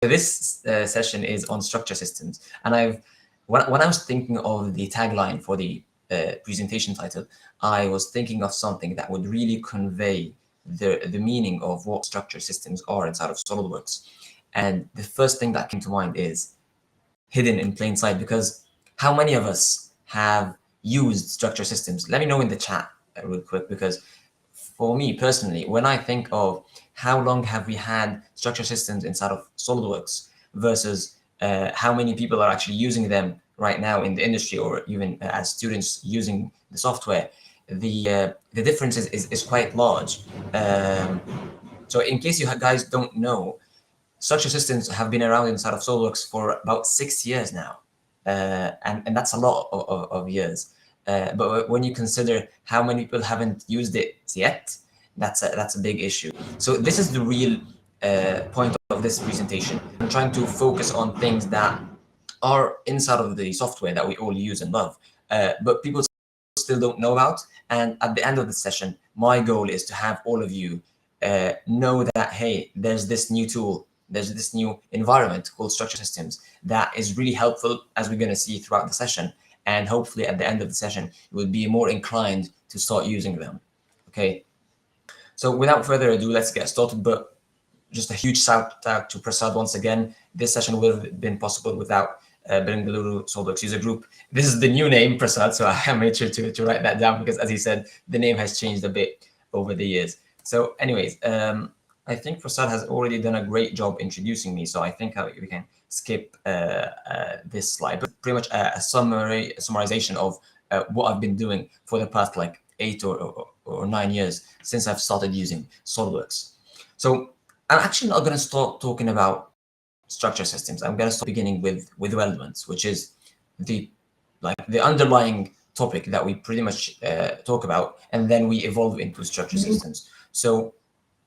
This session is on structure systems, and when I was thinking of the tagline for the presentation title, I was thinking of something that would really convey the meaning of what structure systems are inside of SolidWorks. And the first thing that came to mind is hidden in plain sight, because how many of us have used structure systems? Let me know in the chat real quick, because for me personally, when I think of how long have we had structure systems inside of SolidWorks versus how many people are actually using them right now in the industry, or even as students using the software, the difference is quite large. So in case you guys don't know, structure systems have been around inside of SolidWorks for about 6 years now, and that's a lot of years. But when you consider how many people haven't used it yet, that's a big issue. So this is the real point of this presentation. I'm trying to focus on things that are inside of the software that we all use and love, but people still don't know about. And at the end of the session, my goal is to have all of you know that, hey, there's this new tool, there's this new environment called structure systems that is really helpful, as we're going to see throughout the session. And hopefully at the end of the session, you will be more inclined to start using them. Okay. So without further ado, let's get started. But just a huge shout out to Prasad once again. This session would have been possible without Bengaluru SOLIDWORKS User Group. This is the new name, Prasad, so I made sure to write that down, because as he said, the name has changed a bit over the years. So anyways, I think Prasad has already done a great job introducing me, so I think we can skip this slide. But pretty much a summarization of what I've been doing for the past like 8 or 9 years since I've started using SolidWorks. So I'm actually not going to start talking about structure systems. I'm going to start beginning with Weldments, which is the underlying topic that we pretty much talk about, and then we evolve into structure systems. So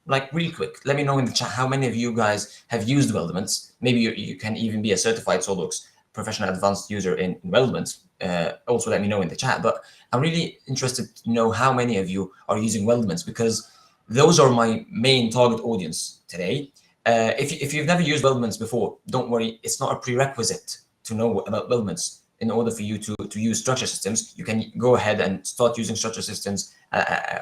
like really quick, let me know in the chat how many of you guys have used Weldments. Maybe you can even be a certified SolidWorks professional advanced user in Weldments. Also let me know in the chat. But I'm really interested to know how many of you are using Weldments, because those are my main target audience today. If you've never used Weldments before, don't worry, it's not a prerequisite to know about Weldments. In order for you to use structure systems, you can go ahead and start using structure systems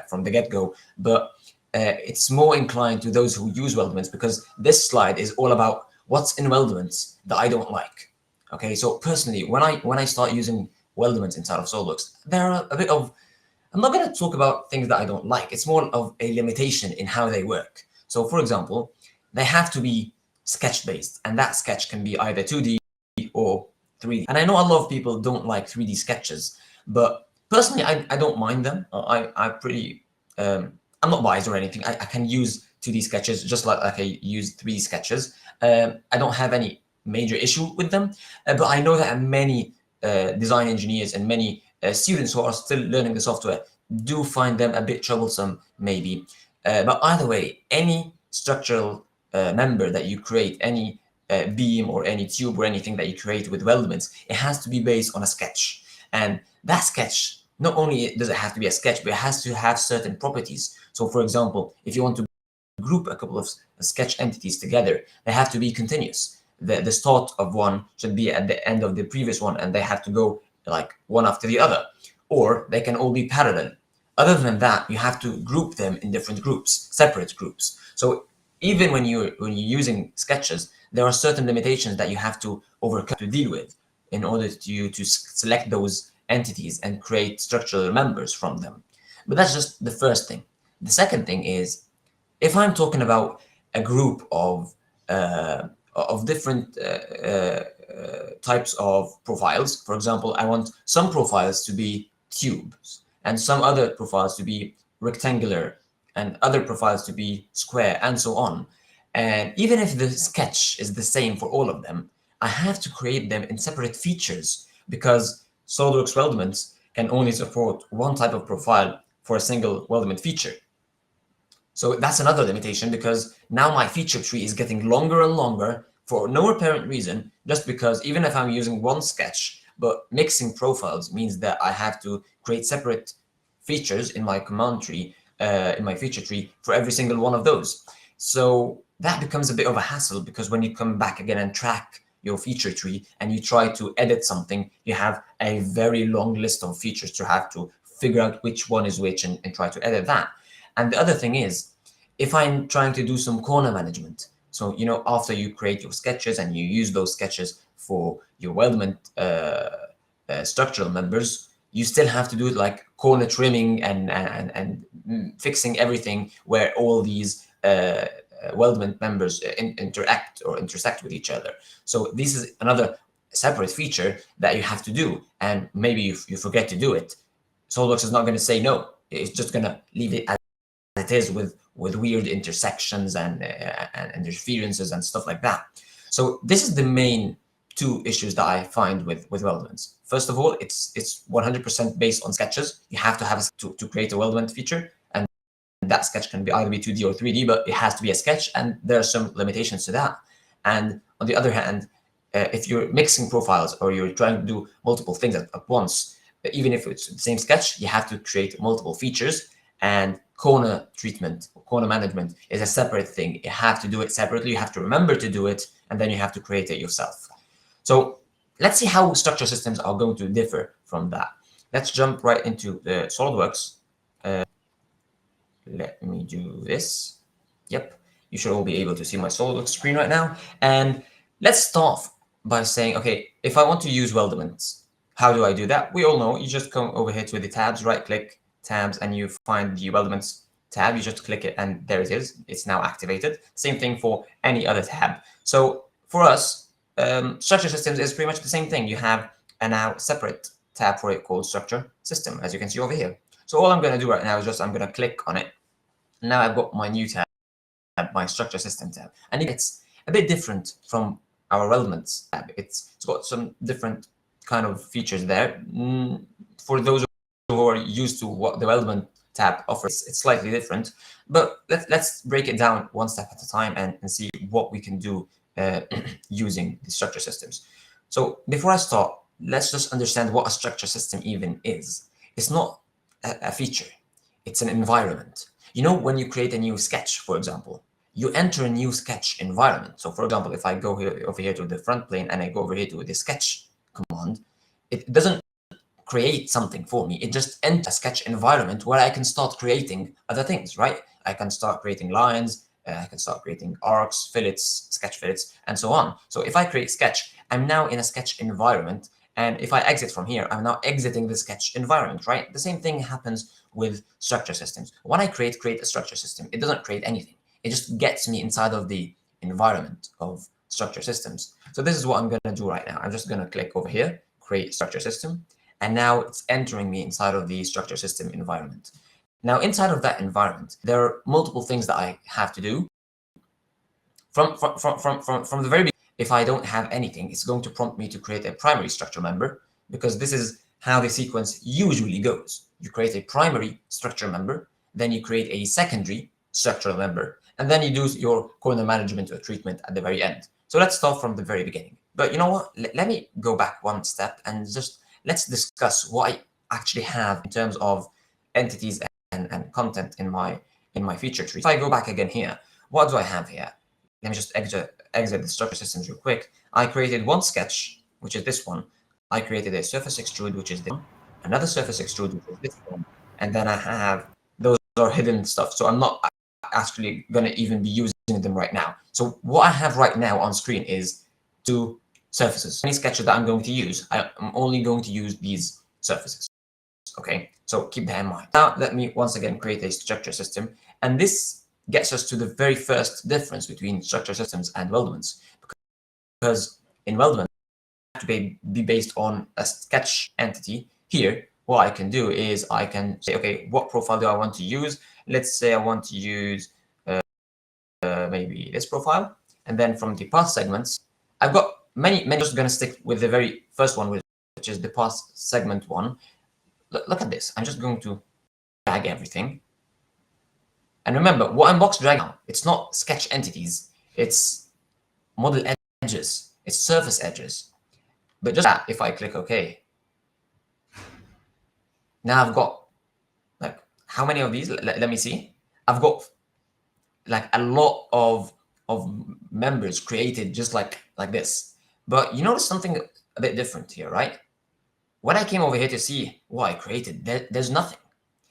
from the get-go. But it's more inclined to those who use Weldments, because this slide is all about what's in Weldments that I don't like. Okay, so personally, when I start using Weldments inside of SolidWorks, there are a bit of, I'm not going to talk about things that I don't like. It's more of a limitation in how they work. So for example, they have to be sketch-based, and that sketch can be either 2D or 3D. And I know a lot of people don't like 3D sketches, but personally, I don't mind them. I'm not biased or anything. I can use 2D sketches just like I use 3D sketches. I don't have any major issue with them, but I know that many design engineers and many students who are still learning the software do find them a bit troublesome, maybe. But either way, any structural member that you create, any beam or any tube or anything that you create with Weldments, it has to be based on a sketch. And that sketch, not only does it have to be a sketch, but it has to have certain properties. So for example, if you want to group a couple of sketch entities together, they have to be continuous. The start of one should be at the end of the previous one, and they have to go like one after the other, or they can all be parallel. Other than that, you have to group them in different groups, separate groups. So even when you're using sketches, there are certain limitations that you have to overcome to deal with in order to select those entities and create structural members from them. But that's just the first thing. The second thing is, if I'm talking about a group of different types of profiles, for example, I want some profiles to be tubes and some other profiles to be rectangular and other profiles to be square, and so on. And even if the sketch is the same for all of them, I have to create them in separate features, because SolidWorks Weldments can only support one type of profile for a single Weldment feature. So that's another limitation, because now my feature tree is getting longer and longer for no apparent reason, just because even if I'm using one sketch, but mixing profiles means that I have to create separate features in my command tree, in my feature tree for every single one of those. So that becomes a bit of a hassle, because when you come back again and track your feature tree and you try to edit something, you have a very long list of features to have to figure out which one is which and try to edit that. And the other thing is, if I'm trying to do some corner management, so, you know, after you create your sketches and you use those sketches for your Weldment structural members, you still have to do it like corner trimming and fixing everything where all these Weldment members interact or intersect with each other. So this is another separate feature that you have to do, and maybe you forget to do it. SOLIDWORKS is not going to say no. It's just going to leave it as it is with weird intersections and interferences and stuff like that. So this is the main two issues that I find with Weldments. First of all, it's 100% based on sketches. You have to have to create a Weldment feature, and that sketch can be either be 2D or 3D, but it has to be a sketch, and there are some limitations to that. And on the other hand, if you're mixing profiles or you're trying to do multiple things at once, even if it's the same sketch, you have to create multiple features, and corner treatment, corner management is a separate thing. You have to do it separately. You have to remember to do it, and then you have to create it yourself. So let's see how structure systems are going to differ from that. Let's jump right into the SOLIDWORKS. Let me do this. Yep, you should all be able to see my SOLIDWORKS screen right now. And let's start by saying, okay, if I want to use Weldments, how do I do that? We all know you just come over here to the tabs, right-click, tabs, and you find the Weldments tab. You just click it, and there it is. It's now activated. Same thing for any other tab. So for us, structure systems is pretty much the same thing. You have a now separate tab for it called structure system, as you can see over here. So all I'm going to do right now is I'm going to click on it. Now I've got my new tab, my structure system tab, and it's a bit different from our Weldments tab. It's got some different kind of features there. For those who are used to what the Weldment tab offers, it's slightly different. But let's break it down one step at a time and see what we can do using the structure systems. So before I start, let's just understand what a structure system even is. It's not a feature, it's an environment. You know, when you create a new sketch, for example, you enter a new sketch environment. So for example, if I go over here to the front plane and I go over here to the sketch command, it doesn't create something for me. It just enters a sketch environment where I can start creating other things, right? I can start creating lines, I can start creating arcs, fillets, sketch fillets, and so on. So if I create sketch, I'm now in a sketch environment. And if I exit from here, I'm now exiting the sketch environment, right? The same thing happens with structure systems. When I create a structure system, it doesn't create anything. It just gets me inside of the environment of structure systems. So this is what I'm going to do right now. I'm just going to click over here, create structure system. And now it's entering me inside of the structure system environment. Now, inside of that environment, there are multiple things that I have to do. From the very beginning, if I don't have anything, it's going to prompt me to create a primary structure member, because this is how the sequence usually goes. You create a primary structure member, then you create a secondary structural member, and then you do your corner management or treatment at the very end. So let's start from the very beginning. But you know what? Let me go back one step and just let's discuss what I actually have in terms of entities and content in my feature tree. If I go back again here, what do I have here? Let me just exit the structure systems real quick. I created one sketch, which is this one. I created a surface extrude, which is this one. Another surface extrude, which is this one. And then I have, those are hidden stuff. So I'm not actually going to even be using them right now. So what I have right now on screen is two surfaces. Any sketches that I'm going to use, I'm only going to use these surfaces. Okay, so keep that in mind. Now let me once again create a structure system, and this gets us to the very first difference between structure systems and Weldments, because in Weldments it have to be based on a sketch entity. Here, what I can do is I can say, okay, what profile do I want to use? Let's say I want to use maybe this profile, and then from the path segments, I've got many. I'm just going to stick with the very first one, which is the path segment one. Look at this. I'm just going to drag everything. And remember, what I'm box dragging now, it's not sketch entities. It's model edges. It's surface edges. But just that, if I click OK, now I've got, like, how many of these? Let me see. I've got, like, a lot of of members created just like this. But you notice something a bit different here, right? When I came over here to see what I created, there's nothing.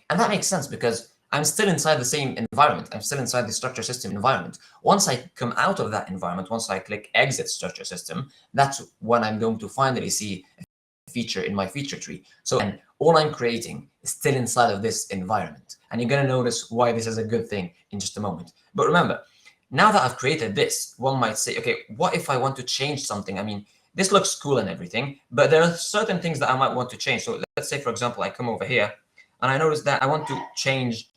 And that makes sense because I'm still inside the same environment. I'm still inside the structure system environment. Once I come out of that environment, once I click exit structure system, that's when I'm going to finally see a feature in my feature tree. So and all I'm creating is still inside of this environment. And you're going to notice why this is a good thing in just a moment. But remember, now that I've created this, one might say, okay, what if I want to change something? I mean, this looks cool and everything, but there are certain things that I might want to change. So let's say, for example, I come over here and I notice that I want to change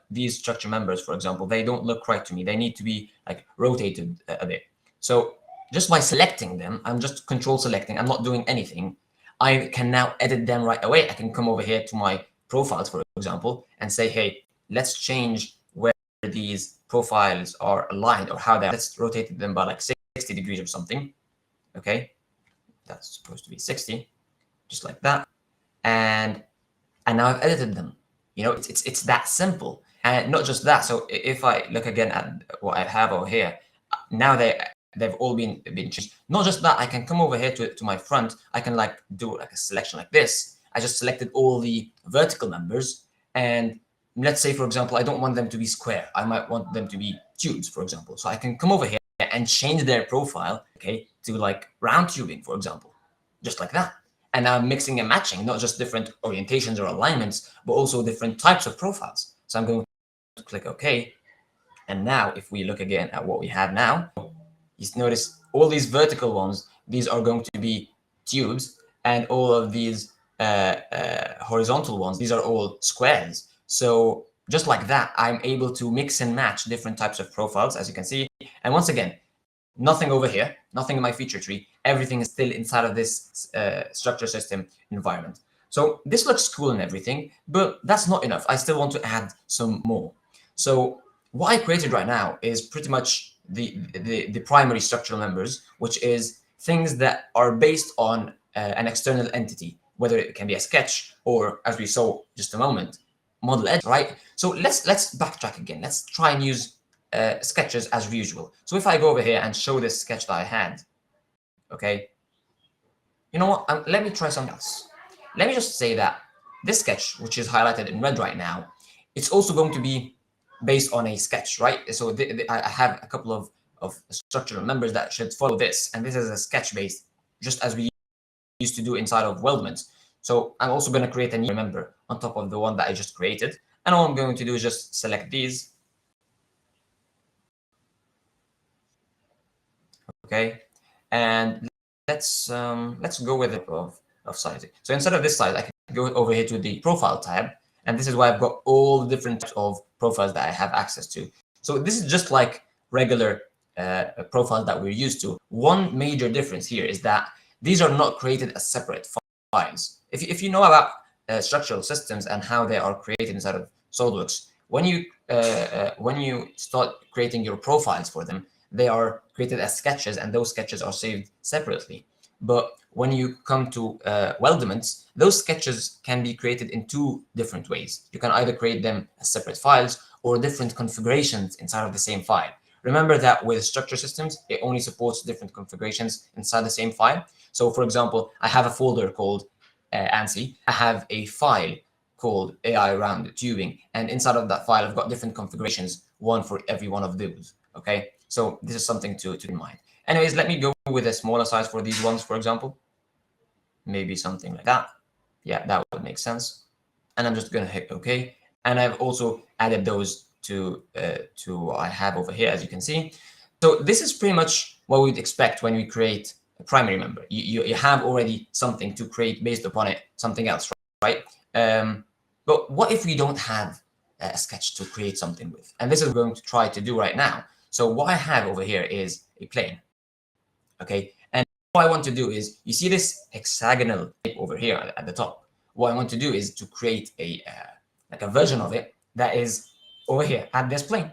these structure members, for example. They don't look right to me. They need to be like rotated a bit. So just by selecting them, I'm just control selecting, I'm not doing anything. I can now edit them right away. I can come over here to my profiles, for example, and say, hey, let's change where these profiles are aligned or how they're, let's rotate them by like 60 degrees or something. Okay, that's supposed to be 60, just like that. And now I've edited them. You know, it's that simple. And not just that. So if I look again at what I have over here, now they've all been changed. Not just that, I can come over here to my front. I can like do like a selection like this. I just selected all the vertical members. And let's say, for example, I don't want them to be square. I might want them to be tubes, for example. So I can come over here and change their profile, okay, to like round tubing, for example, just like that. And now I'm mixing and matching, not just different orientations or alignments, but also different types of profiles. So I'm going to click OK. And now if we look again at what we have now, you notice all these vertical ones, these are going to be tubes, and all of these horizontal ones, these are all squares. So just like that, I'm able to mix and match different types of profiles, as you can see. And once again, nothing over here, nothing in my feature tree. Everything is still inside of this structure system environment. So this looks cool and everything, but that's not enough. I still want to add some more. So what I created right now is pretty much the primary structural members, which is things that are based on an external entity, whether it can be a sketch or, as we saw just a moment, model edge, right? So let's backtrack again. Let's try and use sketches as usual. So if I go over here and show this sketch that I had, okay, you know what? Let me try something else. Let me just say that this sketch, which is highlighted in red right now, it's also going to be based on a sketch, right? So I have a couple of structural members that should follow this, and this is a sketch based, just as we used to do inside of Weldments. So I'm also going to create a new member on top of the one that I just created, and all I'm going to do is just select these. Okay, and let's go with it of sizing. So instead of this size, I can go over here to the profile tab, and this is why I've got all the different types of profiles that I have access to. So this is just like regular profiles that we're used to. One major difference here is that these are not created as separate files. If you know about structural systems and how they are created inside of SOLIDWORKS, when you start creating your profiles for them, they are created as sketches, and those sketches are saved separately. But when you come to Weldments, those sketches can be created in two different ways. You can either create them as separate files or different configurations inside of the same file. Remember that with structure systems, it only supports different configurations inside the same file. So for example, I have a folder called ANSI. I have a file called AI round tubing, and inside of that file, I've got different configurations, one for every one of those. Okay, so this is something to keep in mind. Anyways, let me go with a smaller size for these ones, for example. Maybe something like that. Yeah, that would make sense. And I'm just going to hit OK. And I've also added those to what I have over here, as you can see. So this is pretty much what we'd expect when we create a primary member. You have already something to create based upon it, something else, right? But what if we don't have a sketch to create something with? And this is what we're going to try to do right now. So what I have over here is a plane. Okay, and what I want to do is, you see this hexagonal shape over here at the top. What I want to do is to create a like a version of it that is over here at this plane.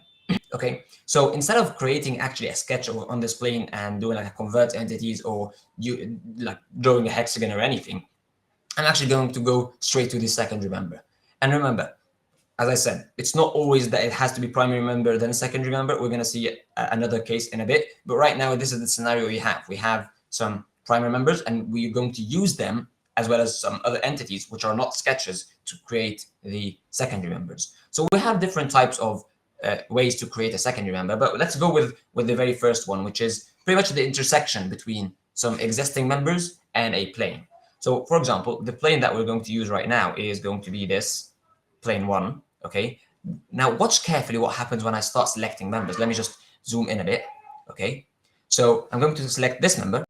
Okay, so instead of creating actually a sketch on this plane and doing like a convert entities or you like drawing a hexagon or anything, I'm actually going to go straight to the secondary member. And remember, as I said, it's not always that it has to be primary member then secondary member. We're going to see another case in a bit. But right now, this is the scenario we have. We have some primary members, and we're going to use them as well as some other entities which are not sketches to create the secondary members. So we have different types of ways to create a secondary member. But let's go with the very first one, which is pretty much the intersection between some existing members and a plane. So for example, the plane that we're going to use right now is going to be this plane 1. Okay, now watch carefully what happens when I start selecting members. Let me just zoom in a bit. Okay, so I'm going to select this member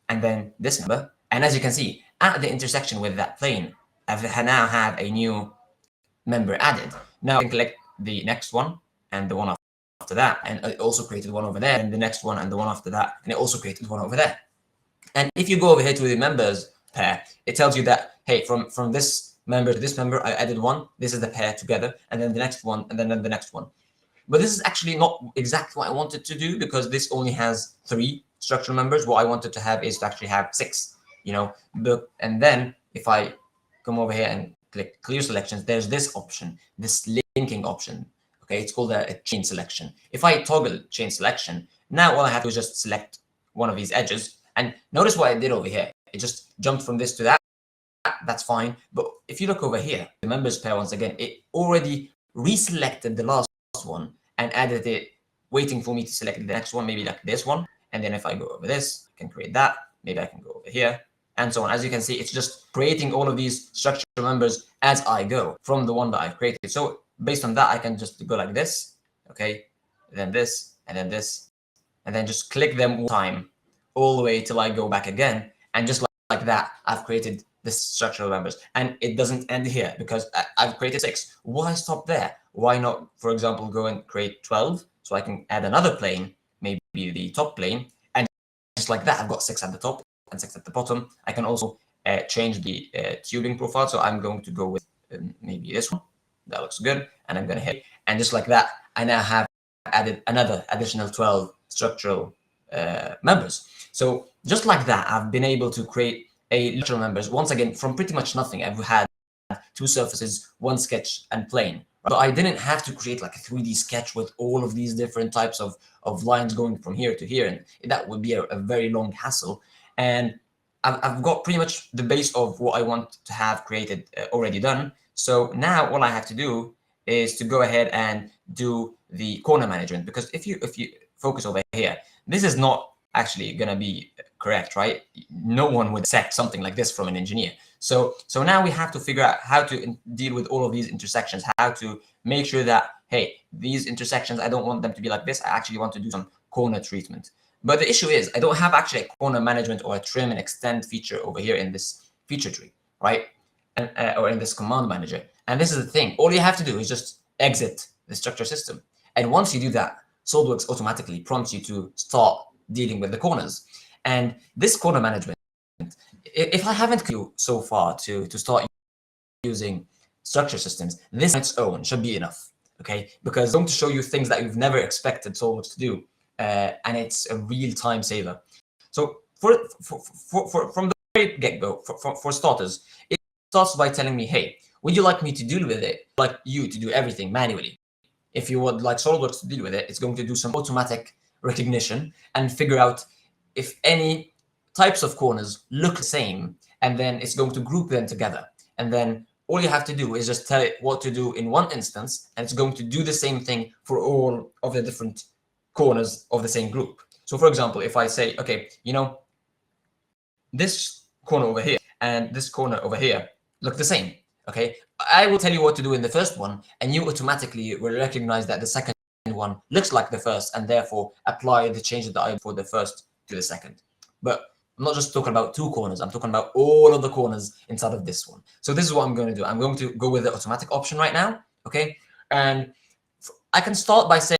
and then this member, and as you can see, at the intersection with that plane, I now have a new member added. Now I can select the next one and the one after that, and it also created one over there, and the next one and the one after that, and it also created one over there. And if you go over here to the members pair, it tells you that, hey, from this member to this member, I added one. This is the pair together, and then the next one, and then the next one. But this is actually not exactly what I wanted to do, because this only has 3 structural members. What I wanted to have is to actually have 6, you know. And then if I come over here and click clear selections, there's this option, this linking option. Okay, it's called a chain selection. If I toggle chain selection, now all I have to do is just select one of these edges. And notice what I did over here. It just jumped from this to that. That's fine. But if you look over here, the members pair, once again, it already reselected the last one and added it, waiting for me to select the next one, maybe like this one. And then if I go over this, I can create that. Maybe I can go over here and so on. As you can see, it's just creating all of these structural members as I go from the one that I've created. So based on that, I can just go like this. Okay, then this, and then this, and then just click them one time all the way till I go back again. And just like that, I've created the structural members. And it doesn't end here, because I've created 6. Why stop there? Why not, for example, go and create 12? So I can add another plane, maybe the top plane. And just like that, I've got 6 at the top and 6 at the bottom. I can also change the tubing profile. So I'm going to go with maybe this one. That looks good. And I'm going to hit. And just like that, I now have added another additional 12 structural members. So just like that, I've been able to create structural members, once again, from pretty much nothing. I've had 2 surfaces, 1 sketch, and plane. So I didn't have to create like a 3D sketch with all of these different types of lines going from here to here. And that would be a very long hassle. And I've got pretty much the base of what I want to have created already done. So now all I have to do is to go ahead and do the corner management. Because if you focus over here, this is not actually going to be correct, right? No one would accept something like this from an engineer. So now we have to figure out how to deal with all of these intersections, how to make sure that, hey, these intersections, I don't want them to be like this. I actually want to do some corner treatment. But the issue is I don't have actually a corner management or a trim and extend feature over here in this feature tree, right? And, or in this command manager. And this is the thing. All you have to do is just exit the structure system. And once you do that, SOLIDWORKS automatically prompts you to start dealing with the corners. And this corner management, if I haven't you so far to start using structure systems, this on its own should be enough, okay? Because I'm going to show you things that you've never expected SOLIDWORKS to do, and it's a real time saver. So from the very get-go, for starters, it starts by telling me, hey, would you like me to deal with it? Like you to do everything manually? If you would like SOLIDWORKS to deal with it, it's going to do some automatic recognition and figure out if any types of corners look the same, and then it's going to group them together. And then all you have to do is just tell it what to do in one instance, and it's going to do the same thing for all of the different corners of the same group. So for example, if I say, okay, you know, this corner over here and this corner over here look the same, okay, I will tell you what to do in the first one, and you automatically will recognize that the second one looks like the first, and therefore apply the changes that I for the first to the second. But I'm not just talking about 2 corners, I'm talking about all of the corners inside of this one. So this is what I'm going to do. I'm going to go with the automatic option right now, okay? And I can start by saying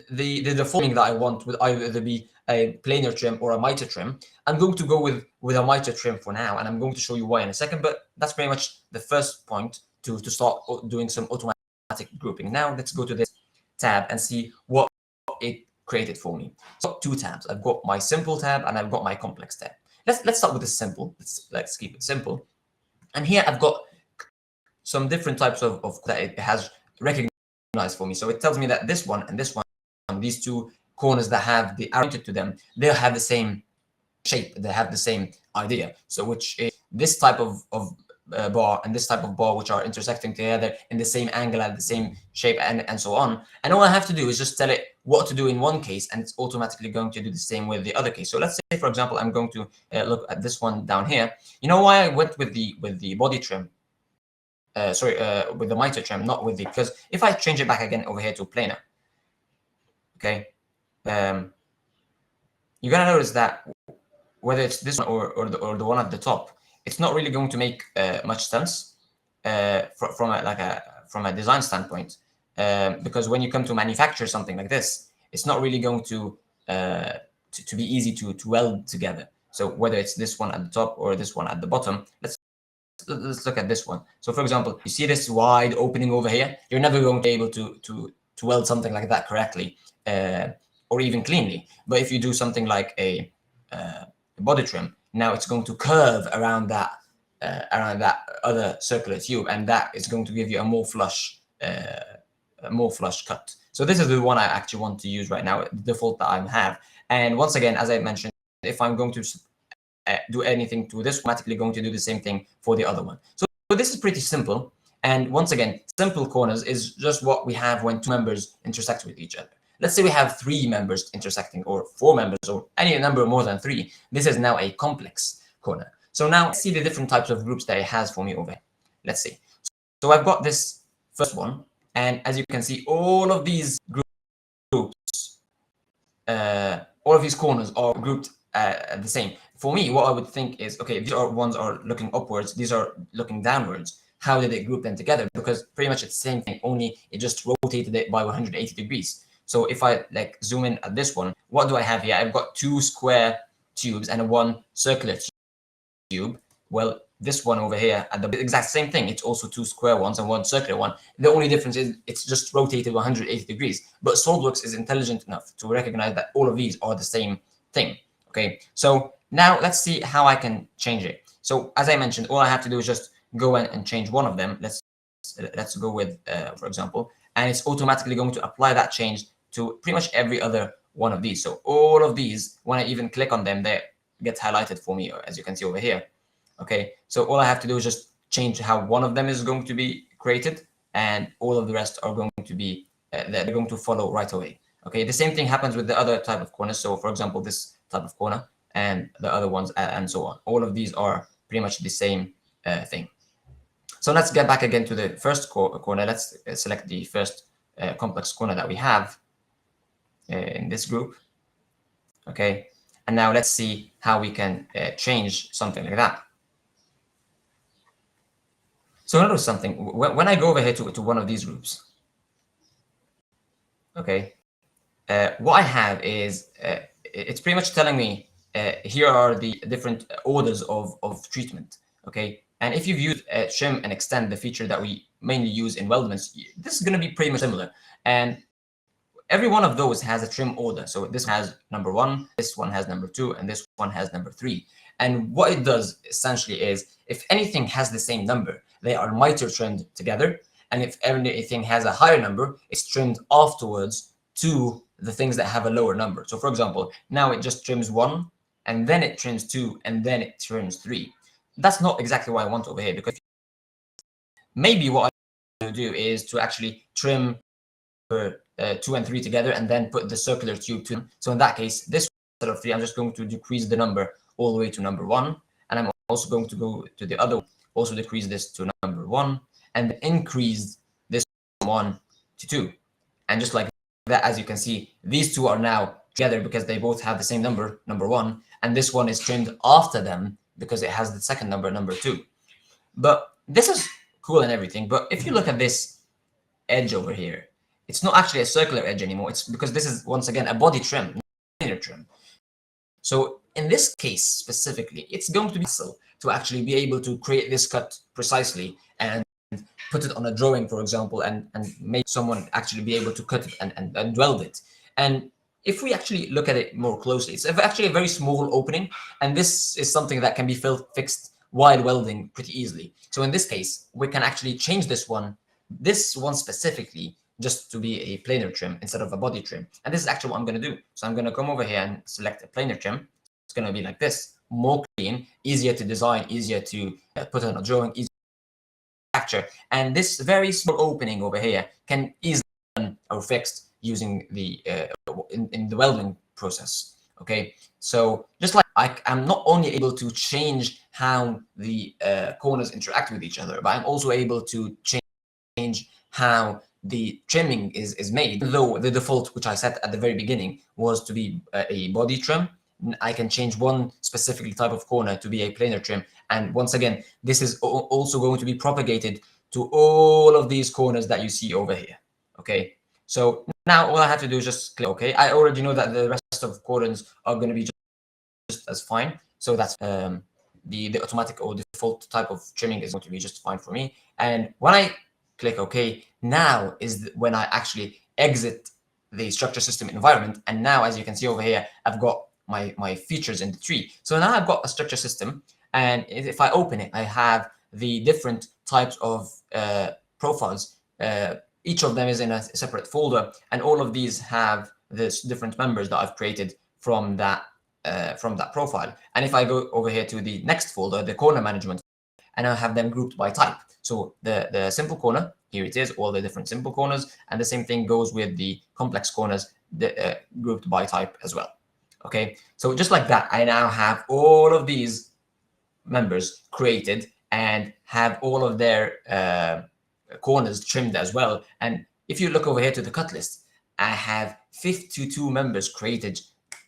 the deforming that I want would either be a planar trim or a mitre trim. I'm going to go with a mitre trim for now, and I'm going to show you why in a second, but that's pretty much the first point to start doing some automatic grouping. Now let's go to this tab and see what it created for me. So 2 tabs. I've got my simple tab and I've got my complex tab. Let's start with the simple. Let's keep it simple. And here I've got some different types of that it has recognized for me. So it tells me that this one and this one, these two corners that have the arrow pointed to them, they'll have the same shape, they have the same idea. So which is this type of bar and this type of bar, which are intersecting together in the same angle at the same shape, and so on. And all I have to do is just tell it what to do in one case, and it's automatically going to do the same with the other case. So let's say, for example, I'm going to look at this one down here. You know why I went with the body trim? With the miter trim, not with the, because if I change it back again over here to planar, okay, you're gonna notice that whether it's this one or the one at the top, it's not really going to make much sense from a design standpoint, because when you come to manufacture something like this, it's not really going to be easy to weld together. So whether it's this one at the top or this one at the bottom, let's look at this one. So for example, you see this wide opening over here, you're never going to be able to weld something like that correctly or even cleanly. But if you do something like a body trim, now it's going to curve around that other circular tube, and that is going to give you a more flush cut. So this is the one I actually want to use right now, the default that I have. And once again, as I mentioned, if I'm going to do anything to this, automatically going to do the same thing for the other one. So this is pretty simple. And once again, simple corners is just what we have when two members intersect with each other. Let's say we have 3 members intersecting, or 4 members, or any number more than 3. This is now a complex corner. So now let's see the different types of groups that it has for me over here. Let's see. So I've got this first one, and as you can see, all of these groups, all of these corners are grouped the same. For me, what I would think is, okay, these ones are looking upwards, these are looking downwards. How did it group them together? Because pretty much it's the same thing, only it just rotated it by 180 degrees. So if I like zoom in at this one, what do I have here? I've got 2 square tubes and 1 circular tube. Well, this one over here at the exact same thing. It's also 2 square ones and 1 circular one. The only difference is it's just rotated 180 degrees. But SOLIDWORKS is intelligent enough to recognize that all of these are the same thing. Okay, so now let's see how I can change it. So as I mentioned, all I have to do is just go in and change one of them. Let's go with, for example, and it's automatically going to apply that change to pretty much every other one of these. So all of these, when I even click on them, they get highlighted for me, as you can see over here. Okay, so all I have to do is just change how one of them is going to be created, and all of the rest are going to be, they're going to follow right away. Okay, the same thing happens with the other type of corners. So for example, this type of corner and the other ones, and so on. All of these are pretty much the same thing. So let's get back again to the first corner. Let's select the first complex corner that we have in this group. Okay, and now let's see how we can change something like that. So notice something. When I go over here to one of these groups, okay, what I have is it's pretty much telling me here are the different orders of treatment. Okay, and if you've used trim and extend, the feature that we mainly use in Weldments, this is going to be pretty much similar. And every one of those has a trim order. So this has number 1, this one has number 2, and this one has number 3. And what it does essentially is, if anything has the same number, they are miter trimmed together. And if anything has a higher number, it's trimmed afterwards to the things that have a lower number. So for example, now it just trims 1, and then it trims 2, and then it trims 3. That's not exactly what I want over here, because maybe what I want to do is to actually trim 2 and 3 together and then put the circular tube to them. So in that case, this instead of 3, I'm just going to decrease the number all the way to number 1. And I'm also going to go to the other one, also decrease this to number 1, and increase this 1 to 2. And just like that, as you can see, these two are now together because they both have the same number, number 1, and this one is trimmed after them because it has the second number, number 2. But this is cool and everything. But if you look at this edge over here, it's not actually a circular edge anymore. It's because this is, once again, a body trim, not a linear trim. So in this case specifically, it's going to be possible to actually be able to create this cut precisely and put it on a drawing, for example, and make someone actually be able to cut it and weld it. And if we actually look at it more closely, it's actually a very small opening, and this is something that can be fixed while welding pretty easily. So in this case, we can actually change this one specifically, just to be a planar trim instead of a body trim. And this is actually what I'm going to do. So I'm going to come over here and select a planar trim. It's going to be like this, more clean, easier to design, easier to put on a drawing, easier to manufacture. And this very small opening over here can easily be done or fixed using the in the welding process. Okay, so just like I'm not only able to change how the corners interact with each other, but I'm also able to change how the trimming is made. Though the default, which I set at the very beginning, was to be a body trim, I can change one specific type of corner to be a planar trim. And once again, this is also going to be propagated to all of these corners that you see over here. Okay, so now all I have to do is just click OK. I already know that the rest of corners are going to be just as fine. So that's the automatic or default type of trimming is going to be just fine for me. And when I click OK, now is when I actually exit the structure system environment. And now, as you can see over here, I've got my features in the tree. So now I've got a structure system. And if I open it, I have the different types of profiles. Each of them is in a separate folder, and all of these have the different members that I've created from that profile. And if I go over here to the next folder, the corner management, and I have them grouped by type. So the simple corner, here it is, all the different simple corners, and the same thing goes with the complex corners, grouped by type as well. Okay, so just like that, I now have all of these members created and have all of their corners trimmed as well. And if you look over here to the cut list, I have 52 members created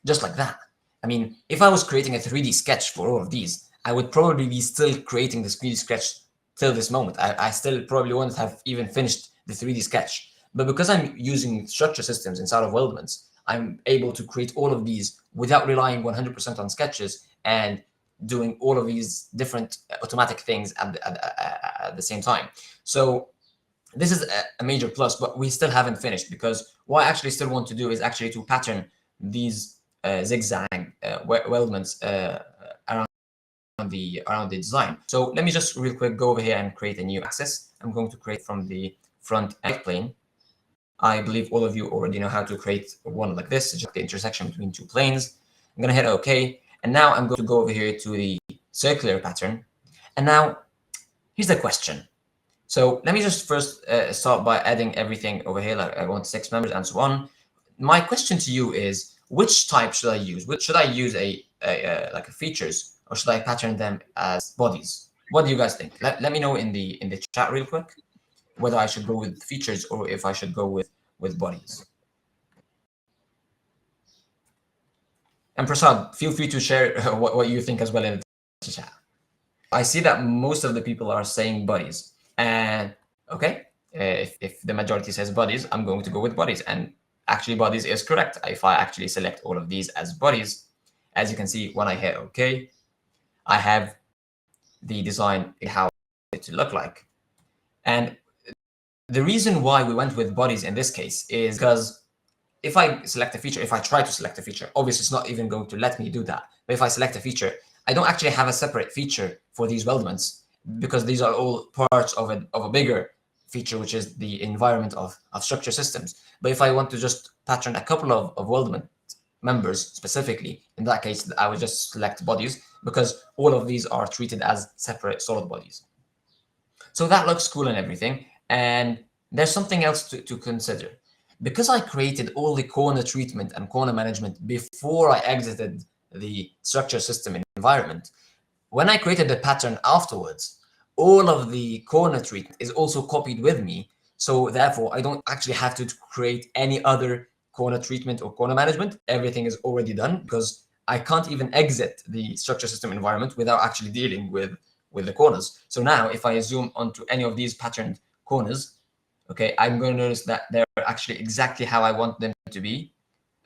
just like that. I mean, if I was creating a 3D sketch for all of these, I would probably be still creating this 3D sketch till this moment. I still probably wouldn't have even finished the 3D sketch. But because I'm using structure systems inside of Weldments, I'm able to create all of these without relying 100% on sketches and doing all of these different automatic things at the same time. So this is a major plus, but we still haven't finished, because what I actually still want to do is actually to pattern these zigzag weldments around the design. So let me just real quick go over here and create a new axis. I'm going to create from the front right plane. I believe all of you already know how to create one like this, just the intersection between two planes. I'm going to hit OK. And now I'm going to go over here to the circular pattern. And now here's the question. So let me just first start by adding everything over here. Like I want 6 members and so on. My question to you is, which type should I use? Should I use like a features, or should I pattern them as bodies? What do you guys think? Let me know in the chat real quick whether I should go with features or if I should go with bodies. And Prasad, feel free to share what you think as well in the chat. I see that most of the people are saying bodies. And okay, if the majority says bodies, I'm going to go with bodies. And actually bodies is correct. If I actually select all of these as bodies, as you can see, when I hit OK, I have the design, how it to look like. And the reason why we went with bodies in this case is because if I select a feature, if I try to select a feature, obviously it's not even going to let me do that. But if I select a feature, I don't actually have a separate feature for these weldments, because these are all parts of a bigger feature, which is the environment of structure systems. But if I want to just pattern a couple of weldment members specifically, in that case, I would just select bodies, because all of these are treated as separate solid bodies. So that looks cool and everything. And there's something else to consider. Because I created all the corner treatment and corner management before I exited the structure system environment, when I created the pattern afterwards, all of the corner treatment is also copied with me. So therefore, I don't actually have to create any other corner treatment or corner management. Everything is already done, because I can't even exit the structure system environment without actually dealing with the corners. So now if I zoom onto any of these patterned corners, okay, I'm going to notice that they're actually exactly how I want them to be.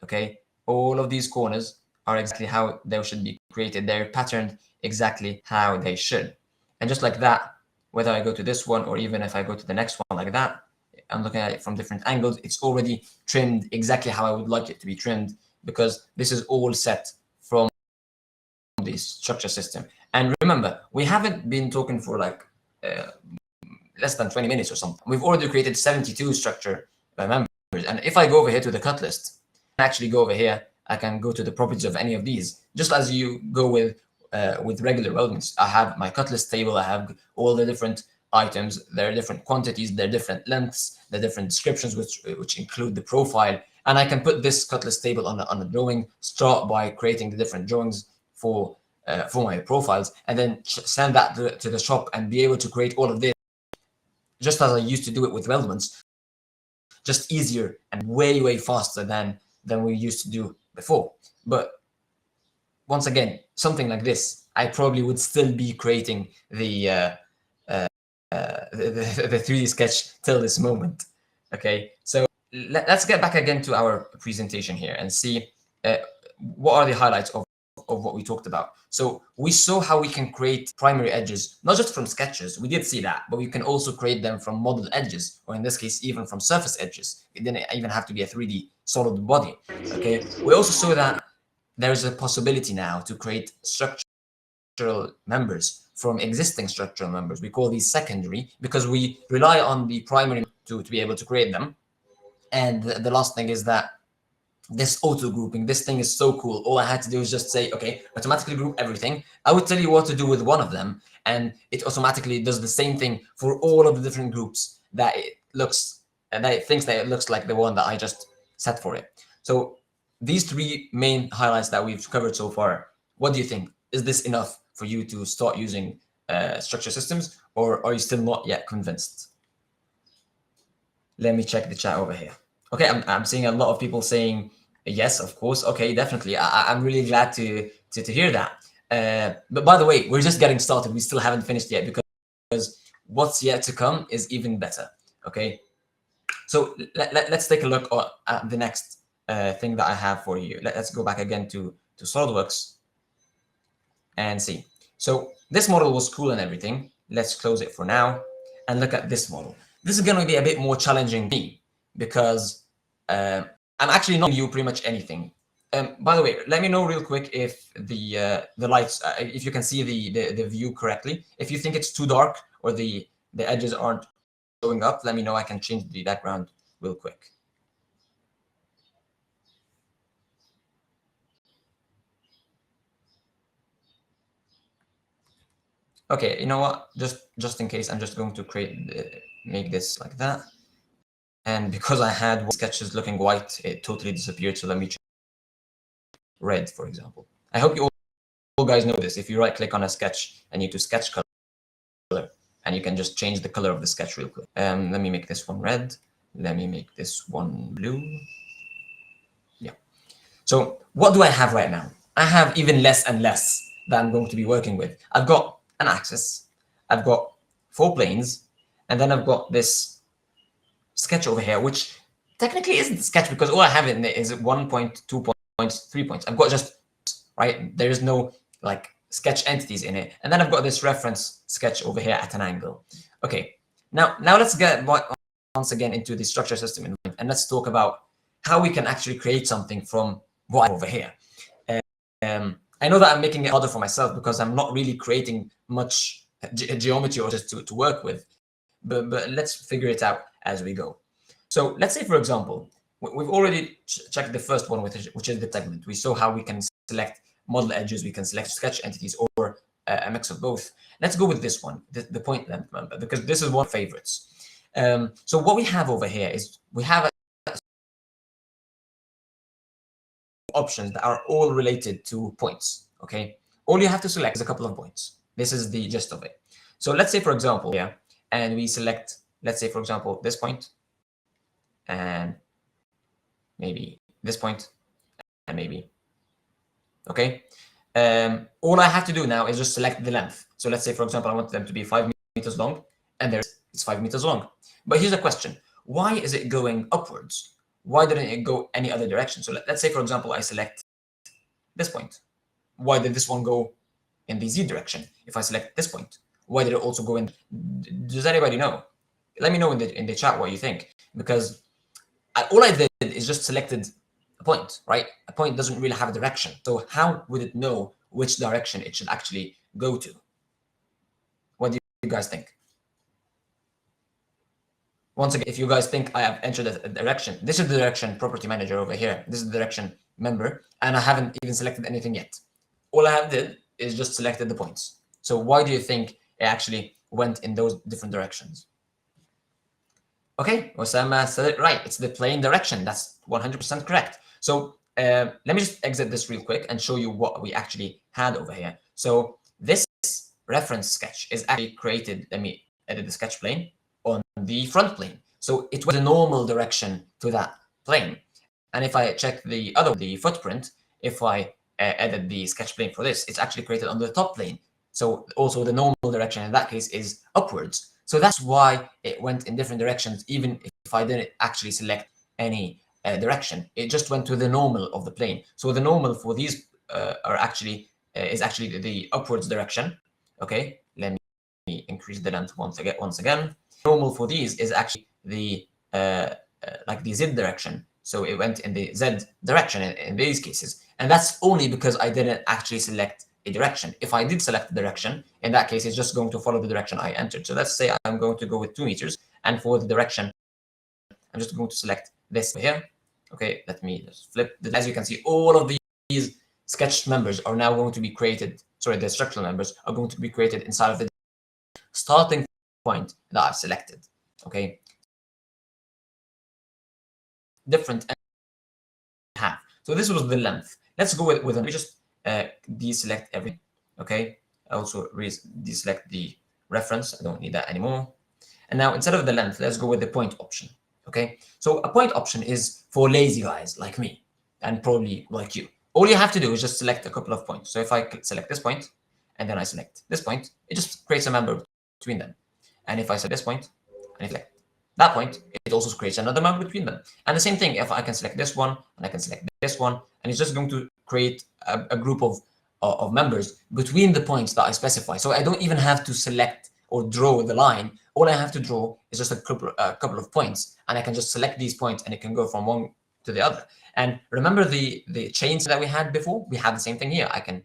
Okay, all of these corners are exactly how they should be created. They're patterned exactly how they should. And just like that, whether I go to this one or even if I go to the next one like that, I'm looking at it from different angles, it's already trimmed exactly how I would like it to be trimmed, because this is all set from the structure system. And remember, we haven't been talking for like less than 20 minutes or something. We've already created 72 structure members. And if I go over here to the cut list, I can actually go over here, I can go to the properties of any of these, just as you go with regular Weldments. I have my cut list table, I have all the different items, there are different quantities, there are different lengths, there are different descriptions which include the profile, and I can put this cut list table on a drawing, start by creating the different drawings for my profiles, and then send that to the shop and be able to create all of this, just as I used to do it with Weldments, just easier and way, way faster than we used to do before. But once again, something like this, I probably would still be creating the 3D sketch till this moment. Okay, so let's get back again to our presentation here and see what are the highlights of what we talked about. So we saw how we can create primary edges, not just from sketches, we did see that, but we can also create them from model edges, or in this case, even from surface edges. It didn't even have to be a 3D solid body. Okay, we also saw that there's a possibility now to create structural members from existing structural members. We call these secondary because we rely on the primary to be able to create them. And the last thing is that this auto grouping, this thing is so cool. All I had to do is just say, okay, automatically group everything. I would tell you what to do with one of them, and it automatically does the same thing for all of the different groups that it looks, and that it thinks that it looks like the one that I just set for it. So these three main highlights that we've covered so far, what do you think? Is this enough for you to start using structure systems, or are you still not yet convinced? Let me check the chat over here. Okay, I'm seeing a lot of people saying yes, of course. Okay, definitely. I'm really glad to hear that. But by the way, we're just getting started. We still haven't finished yet because what's yet to come is even better. Okay, so let's take a look at the next thing that I have for you. Let's go back again to SolidWorks and see. So this model was cool and everything. Let's close it for now and look at this model. This is going to be a bit more challenging for me because I'm actually not you pretty much anything. By the way, let me know real quick if the lights, if you can see the view correctly. If you think it's too dark or the edges aren't showing up, let me know. I can change the background real quick. Okay, you know what? Just in case, I'm just going to make this like that. And because I had sketches looking white, it totally disappeared. So let me change red, for example. I hope you all guys know this. If you right click on a sketch and you to sketch color, and you can just change the color of the sketch real quick. Let me make this one red. Let me make this one blue. Yeah. So what do I have right now? I have even less and less that I'm going to be working with. I've got an axis, I've got 4 planes, and then I've got this sketch over here, which technically isn't a sketch because all I have in it is 1 point, 2 points, 3 points. I've got just, right? There is no like sketch entities in it. And then I've got this reference sketch over here at an angle. Okay, now let's get once again into the structure system and let's talk about how we can actually create something from what I have over here. I know that I'm making it harder for myself because I'm not really creating much geometry or just to work with, but let's figure it out as we go. So let's say, for example, we've already checked the first one, which is the segment. We saw how we can select model edges, we can select sketch entities, or a mix of both. Let's go with this one, the point length member, because this is one of my favorites. So what we have over here is we have options that are all related to points. Okay, all you have to select is a couple of points. This is the gist of it. So let's say, for example, yeah, and we select, let's say, for example, this point, and maybe this point, and maybe, okay. All I have to do now is just select the length. So let's say, for example, I want them to be 5 meters long, and it's 5 meters long. But here's a question: why is it going upwards? Why didn't it go any other direction? So let's say, for example, I select this point. Why did this one go in the Z direction? If I select this point, why did it also go in? Does anybody know? Let me know in the chat what you think, because all I did is just selected a point, right? A point doesn't really have a direction. So how would it know which direction it should actually go to. What do you guys think? Once again, if you guys think I have entered a direction, this is the direction property manager over here. This is the direction member, and I haven't even selected anything yet. All I have did is just selected the points. So why do you think it actually went in those different directions? Okay, Osama said it right. It's the plane direction. That's 100% correct. So let me just exit this real quick and show you what we actually had over here. So this reference sketch is actually created. Let me edit the sketch plane on the front plane. So it was the normal direction to that plane. And if I check the footprint, if I edit the sketch plane for this, it's actually created on the top plane. So also the normal direction in that case is upwards. So that's why it went in different directions, even if I didn't actually select any direction. It just went to the normal of the plane. So the normal for these is actually the upwards direction. Okay, let me increase the length once again. Normal for these is actually the like the Z direction. So it went in the Z direction in these cases. And that's only because I didn't actually select a direction. If I did select the direction, in that case, it's just going to follow the direction I entered. So let's say I'm going to go with 2 meters. And for the direction, I'm just going to select this here. Okay, let me just flip. As you can see, all of these sketched members are now going to be created. Sorry, the structural members are going to be created inside of the starting point that I've selected. Okay, different half. So this was the length. Let's go with let me just deselect everything. Okay, I also deselect the reference. I don't need that anymore. And now instead of the length, let's go with the point option. Okay, so a point option is for lazy guys like me and probably like you. All you have to do is just select a couple of points. So if I select this point and then I select this point, it just creates a member between them. And if I select this point and I select that point, it also creates another member between them. And the same thing, if I can select this one and I can select this one, and it's just going to create a group of members between the points that I specify. So I don't even have to select or draw the line. All I have to draw is just a couple of points, and I can just select these points and it can go from one to the other. And remember the chains that we had before? We had the same thing here. I can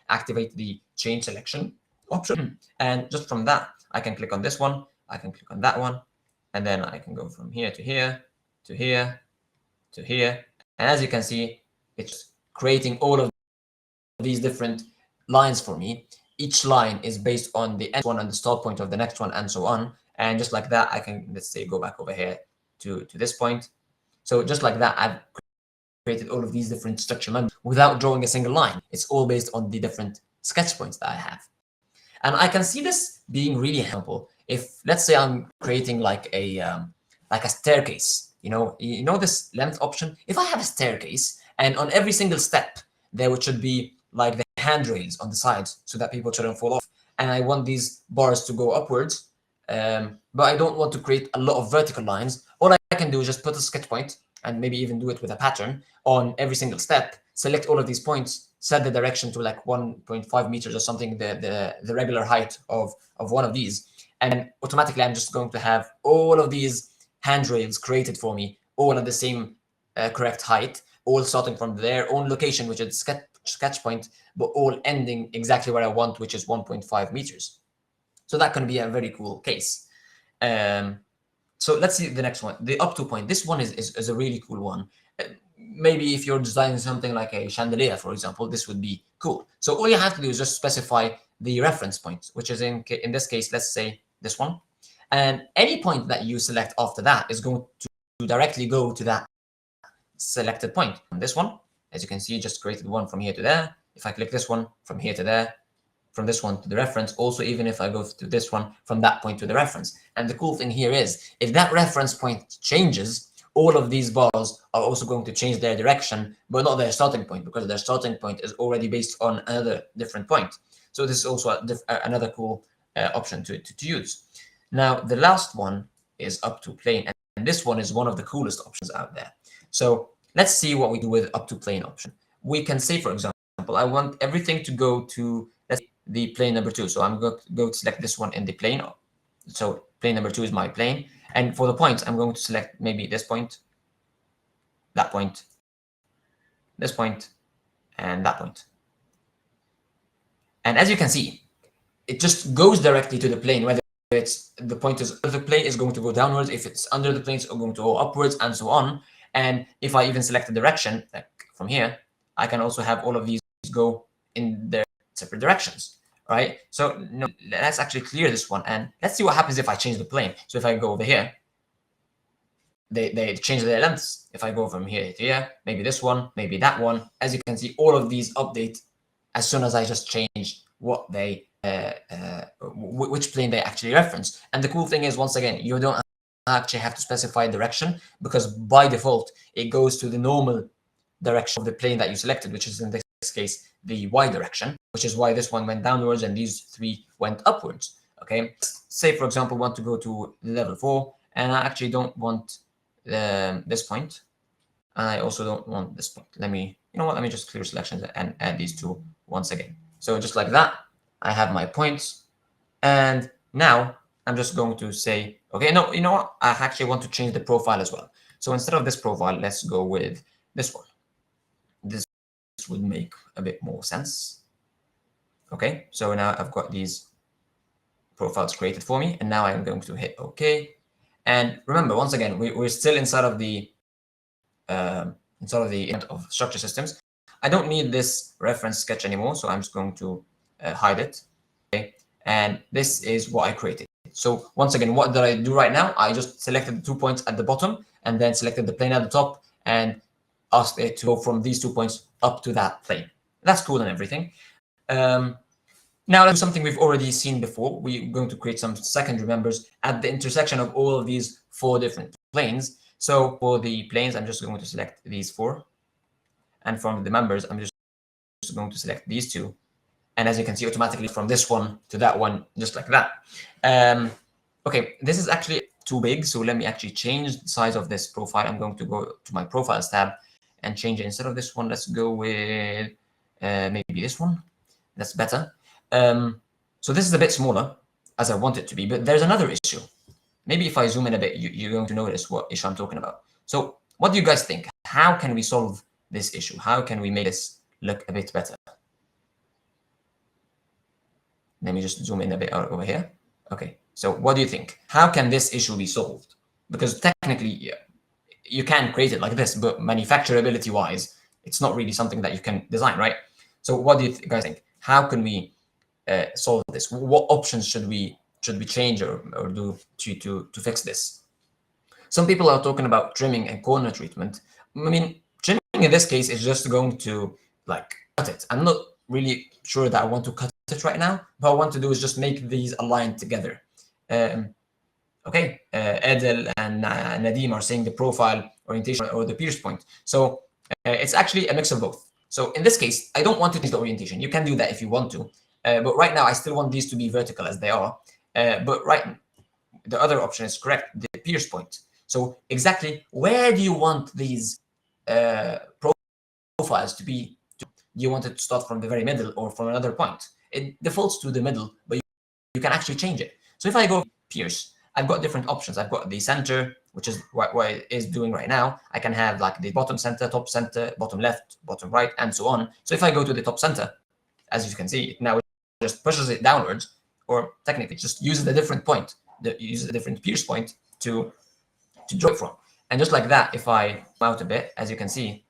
activate the chain selection option, and just from that, I can click on this one, I can click on that one, and then I can go from here to here, to here, to here. And as you can see, it's creating all of these different lines for me. Each line is based on the end one and the start point of the next one, and so on. And just like that, I can, let's say, go back over here to this point. So just like that, I've created all of these different structure members without drawing a single line. It's all based on the different sketch points that I have. And I can see this being really helpful if, let's say, I'm creating like a staircase. You know this length option. If I have a staircase and on every single step there should be like the handrails on the sides so that people shouldn't fall off, and I want these bars to go upwards, but I don't want to create a lot of vertical lines. All I can do is just put a sketch point and maybe even do it with a pattern on every single step, select all of these points, set the direction to like 1.5 meters or something, the regular height of one of these, and automatically I'm just going to have all of these handrails created for me, all at the same correct height, all starting from their own location, which is sketch point, but all ending exactly where I want, which is 1.5 meters. So that can be a very cool case. So let's see the next one, the up to point. This one is a really cool one. Maybe if you're designing something like a chandelier, for example, this would be cool. So all you have to do is just specify the reference point, which is in this case, let's say this one. And any point that you select after that is going to directly go to that selected point. And this one, as you can see, just created one from here to there. If I click this one, from here to there, from this one to the reference, also even if I go to this one, from that point to the reference. And the cool thing here is, if that reference point changes, all of these bars are also going to change their direction, but not their starting point, because their starting point is already based on another different point. So this is also another cool option to use. Now, the last one is up to plane, and this one is one of the coolest options out there. So let's see what we do with up to plane option. We can say, for example, I want everything to go to, let's say, the plane number 2. So I'm going to go select this one in the plane. So plane number 2 is my plane. And for the points, I'm going to select maybe this point, that point, this point, and that point. And as you can see, it just goes directly to the plane, whether it's the point is under the plane is going to go downwards, if it's under the plane it's going to go upwards, and so on. And if I even select the direction, like from here, I can also have all of these go in their separate directions, right? So no, let's actually clear this one, and let's see what happens if I change the plane. So if I go over here, they change their lengths. If I go from here to here, maybe this one, maybe that one. As you can see, all of these update as soon as I just change what they which plane they actually reference. And the cool thing is, once again, you don't actually have to specify direction, because by default it goes to the normal direction of the plane that you selected, which is in this case the Y direction, which is why this one went downwards and these three went upwards. Okay, say for example want to go to level 4, and I actually don't want this point, and I also don't want this point. Let me, you know what, let me just clear selections and add these two once again. So just like that, I have my points, and now I'm just going to say, okay, no, you know what, I actually want to change the profile as well. So instead of this profile, let's go with this one. This would make a bit more sense. Okay, so now I've got these profiles created for me, and now I'm going to hit OK. And remember, once again, we're still inside of the event of structure systems. I don't need this reference sketch anymore, so I'm just going to hide it. Okay, and this is what I created. So once again, what did I do right now? I just selected the 2 points at the bottom, and then selected the plane at the top, and asked it to go from these 2 points up to that plane. That's cool and everything. Now let's do something we've already seen before. We're going to create some secondary members at the intersection of all of these 4 different planes. So for the planes, I'm just going to select these 4. And from the members, I'm just going to select these 2. And as you can see, automatically from this one to that one, just like that. Okay, this is actually too big. So let me actually change the size of this profile. I'm going to go to my profiles tab and change it. Instead of this one, let's go with maybe this one. That's better. So this is a bit smaller as I want it to be, but there's another issue. Maybe if I zoom in a bit, you're going to notice what issue I'm talking about. So what do you guys think? How can we solve this issue? How can we make this look a bit better? Let me just zoom in a bit over here. Okay, so what do you think? How can this issue be solved? Because technically, you can create it like this, but manufacturability wise, it's not really something that you can design, right? So what do you guys think? How can we solve this? What options should we change or do to fix this? Some people are talking about trimming and corner treatment. I mean, trimming in this case is just going to like cut it. I'm not really sure that I want to cut it right now. What I want to do is just make these aligned together. Okay, Edel and Nadim are saying the profile orientation or the pierce point. So it's actually a mix of both. So in this case, I don't want to change the orientation. You can do that if you want to. But right now, I still want these to be vertical as they are. But the other option is correct, the pierce point. So exactly where do you want these profiles to be? Do you want it to start from the very middle or from another point? It defaults to the middle, but you can actually change it. So if I go pierce, I've got different options. I've got the center, which is what it is doing right now. I can have like the bottom center, top center, bottom left, bottom right, and so on. So if I go to the top center, as you can see, it now just pushes it downwards, or technically just uses a different point, uses a different pierce point to draw it from. And just like that, if I come out a bit, as you can see,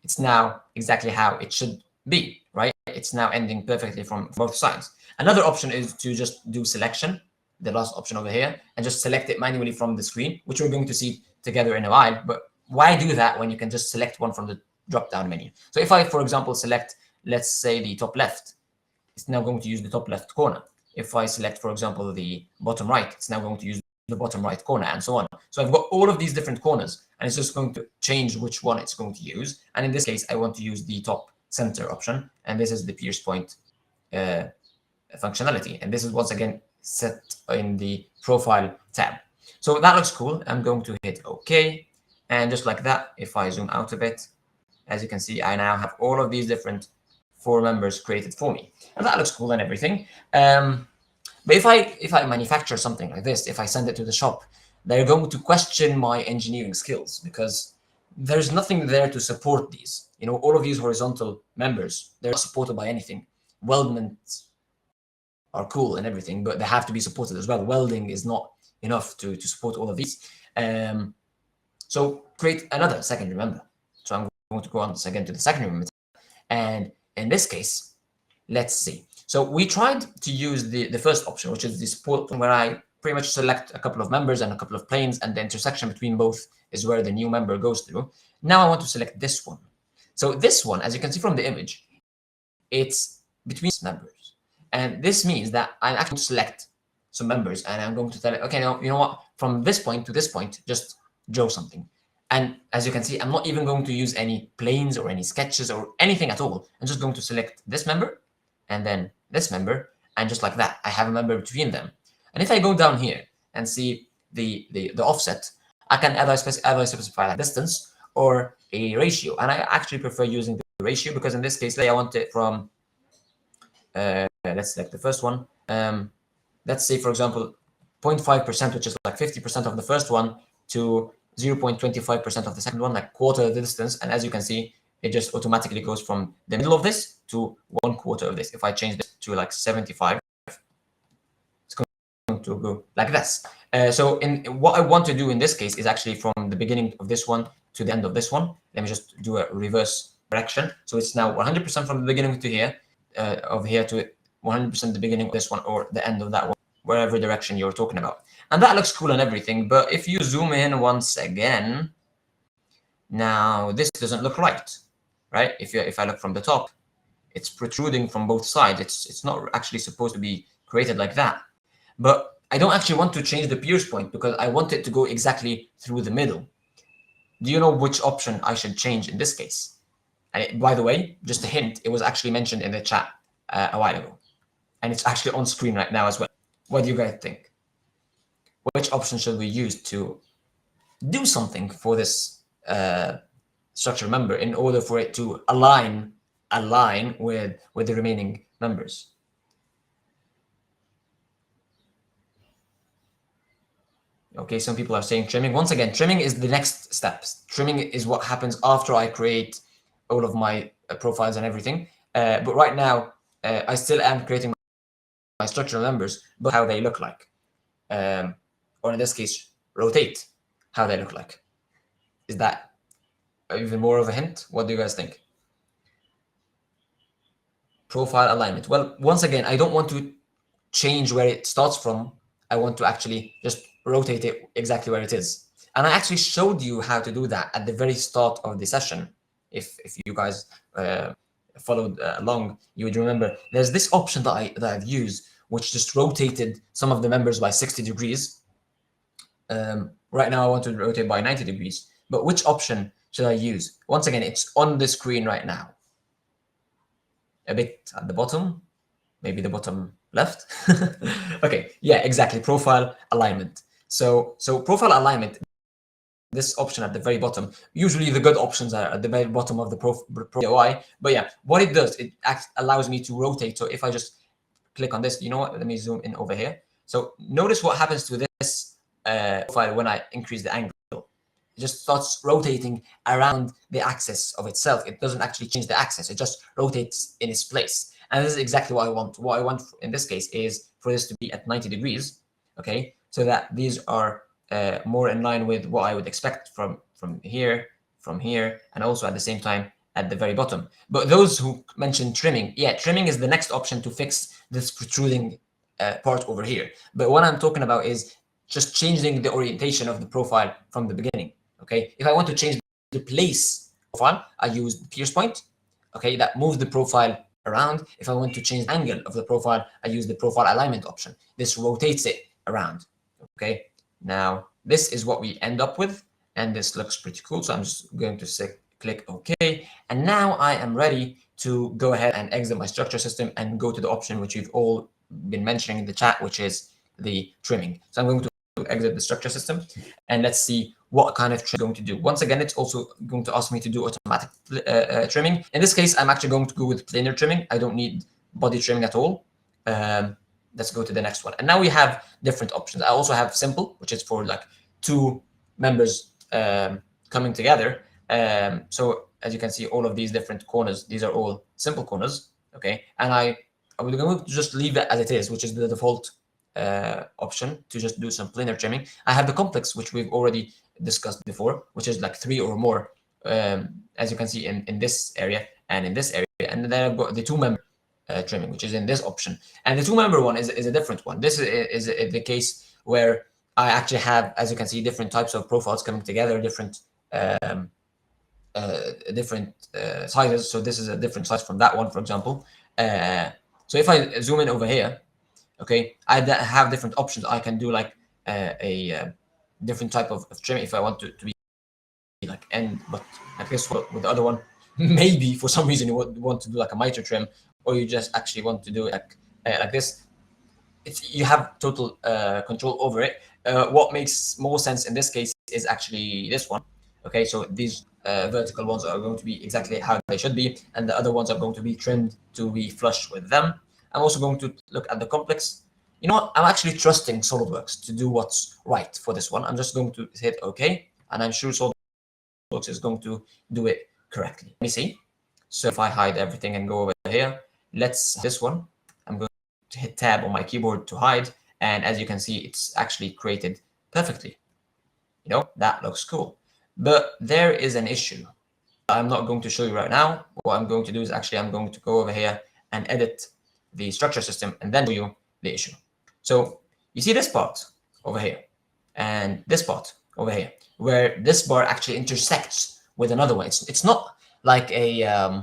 it's now exactly how it should be, right? It's now ending perfectly from both sides. Another option is to just do selection, the last option over here, and just select it manually from the screen, which we're going to see together in a while. But why do that when you can just select one from the drop-down menu? So if I, for example, select, let's say, the top left, it's now going to use the top left corner. If I select, for example, the bottom right, it's now going to use the bottom right corner, and so on. So I've got all of these different corners, and it's just going to change which one it's going to use. And in this case, I want to use the top center option, and this is the pierce point functionality. And this is once again set in the profile tab. So that looks cool. I'm going to hit OK. And just like that, if I zoom out a bit, as you can see, I now have all of these different 4 members created for me. And that looks cool and everything. But if I manufacture something like this, if I send it to the shop, they're going to question my engineering skills, because there's nothing there to support these. You know, all of these horizontal members, they're not supported by anything. weldments are cool and everything, but they have to be supported as well. Welding is not enough to support all of these. So create another secondary member. So I'm going to go on again to the secondary member. And in this case, let's see. So we tried to use the first option, which is the support, where I pretty much select a couple of members and a couple of planes, and the intersection between both is where the new member goes through. Now I want to select this one. So this one, as you can see from the image, it's between members. And this means that I'm actually going to select some members, and I'm going to tell it, okay, now, you know what, from this point to this point, just draw something. And as you can see, I'm not even going to use any planes or any sketches or anything at all. I'm just going to select this member and then this member, and just like that, I have a member between them. And if I go down here and see the offset, I can either specify a distance or a ratio. And I actually prefer using the ratio because in this case, I want it from, let's select the first one. Let's say, for example, 0.5%, which is like 50% of the first one, to 0.25% of the second one, like quarter of the distance. And as you can see, it just automatically goes from the middle of this to 1/4 of this. If I change this to like 75, it's going to go like this. So what I want to do in this case is actually from the beginning of this one to the end of this one. Let me just do a reverse direction. So it's now 100% from the beginning to here, of here to 100% the beginning of this one or the end of that one, wherever direction you're talking about. And that looks cool and everything, but if you zoom in once again, now this doesn't look right? If I look from the top, it's protruding from both sides. It's not actually supposed to be created like that. But I don't actually want to change the pierce point because I want it to go exactly through the middle. Do you know which option I should change in this case? And by the way, just a hint, it was actually mentioned in the chat a while ago. And it's actually on screen right now as well. What do you guys think? Which option should we use to do something for this structure member in order for it to align with the remaining members? Okay, some people are saying trimming. Once again, trimming is the next step. Trimming is what happens after I create all of my profiles and everything. But right now, I still am creating my structural members, but how they look like. Or in this case, rotate how they look like. Is that even more of a hint? What do you guys think? Profile alignment. Well, once again, I don't want to change where it starts from. I want to actually just rotate it exactly where it is. And I actually showed you how to do that at the very start of the session. If you guys followed along, you would remember there's this option that I've used, which just rotated some of the members by 60 degrees. Right now, I want to rotate by 90 degrees. But which option should I use? Once again, it's on the screen right now. A bit at the bottom, maybe the bottom left. Okay, yeah, exactly. Profile alignment. So profile alignment, this option at the very bottom. Usually the good options are at the very bottom of the UI. But yeah, what it does, it allows me to rotate. So if I just click on this, you know what? Let me zoom in over here. So notice what happens to this profile when I increase the angle. It just starts rotating around the axis of itself. It doesn't actually change the axis. It just rotates in its place. And this is exactly what I want. What I want in this case is for this to be at 90 degrees, okay? So that these are more in line with what I would expect from here, and also at the same time at the very bottom. But those who mentioned trimming, yeah, trimming is the next option to fix this protruding part over here. But what I'm talking about is just changing the orientation of the profile from the beginning. Okay, if I want to change the place profile, I use the pierce point. Okay, that moves the profile around. If I want to change the angle of the profile, I use the profile alignment option. This rotates it around. Okay, now this is what we end up with, and this looks pretty cool. So I'm just going to say click OK, and now I am ready to go ahead and exit my structure system and go to the option which you've all been mentioning in the chat, which is the trimming. So I'm going to exit the structure system, and let's see what kind of trim I'm going to do. Once again, it's also going to ask me to do automatic trimming. In this case, I'm actually going to go with planar trimming. I don't need body trimming at all. Let's go to the next one. And now we have different options. I also have simple, which is for like two members coming together. So as you can see, all of these different corners, these are all simple corners. Okay, and I I'm going to just leave it as it is, which is the default option to just do some planar trimming. I have the complex, which we've already discussed before, which is like 3 or more, as you can see in this area and in this area. And then I've got the 2-member trimming, which is in this option. And the 2-member one is a different one. This is the case where I actually have, as you can see, different types of profiles coming together, different sizes. So this is a different size from that one, for example. So if I zoom in over here, okay, I have different options. I can do like a different type of trim if I want to be like end, but I guess with the other one, maybe for some reason you want to do like a miter trim, or you just actually want to do it like this. You have total control over it. What makes more sense in this case is actually this one. Okay, so these vertical ones are going to be exactly how they should be, and the other ones are going to be trimmed to be flush with them. I'm also going to look at the complex. You know what? I'm actually trusting SolidWorks to do what's right for this one. I'm just going to hit OK, and I'm sure SolidWorks is going to do it correctly. Let me see. So if I hide everything and go over here, this one. I'm going to hit Tab on my keyboard to hide, and as you can see, it's actually created perfectly. You know, that looks cool. But there is an issue. I'm not going to show you right now. What I'm going to do is actually I'm going to go over here and edit the structure system and then show you the issue. So you see this part over here and this part over here, where this bar actually intersects with another one. It's not like a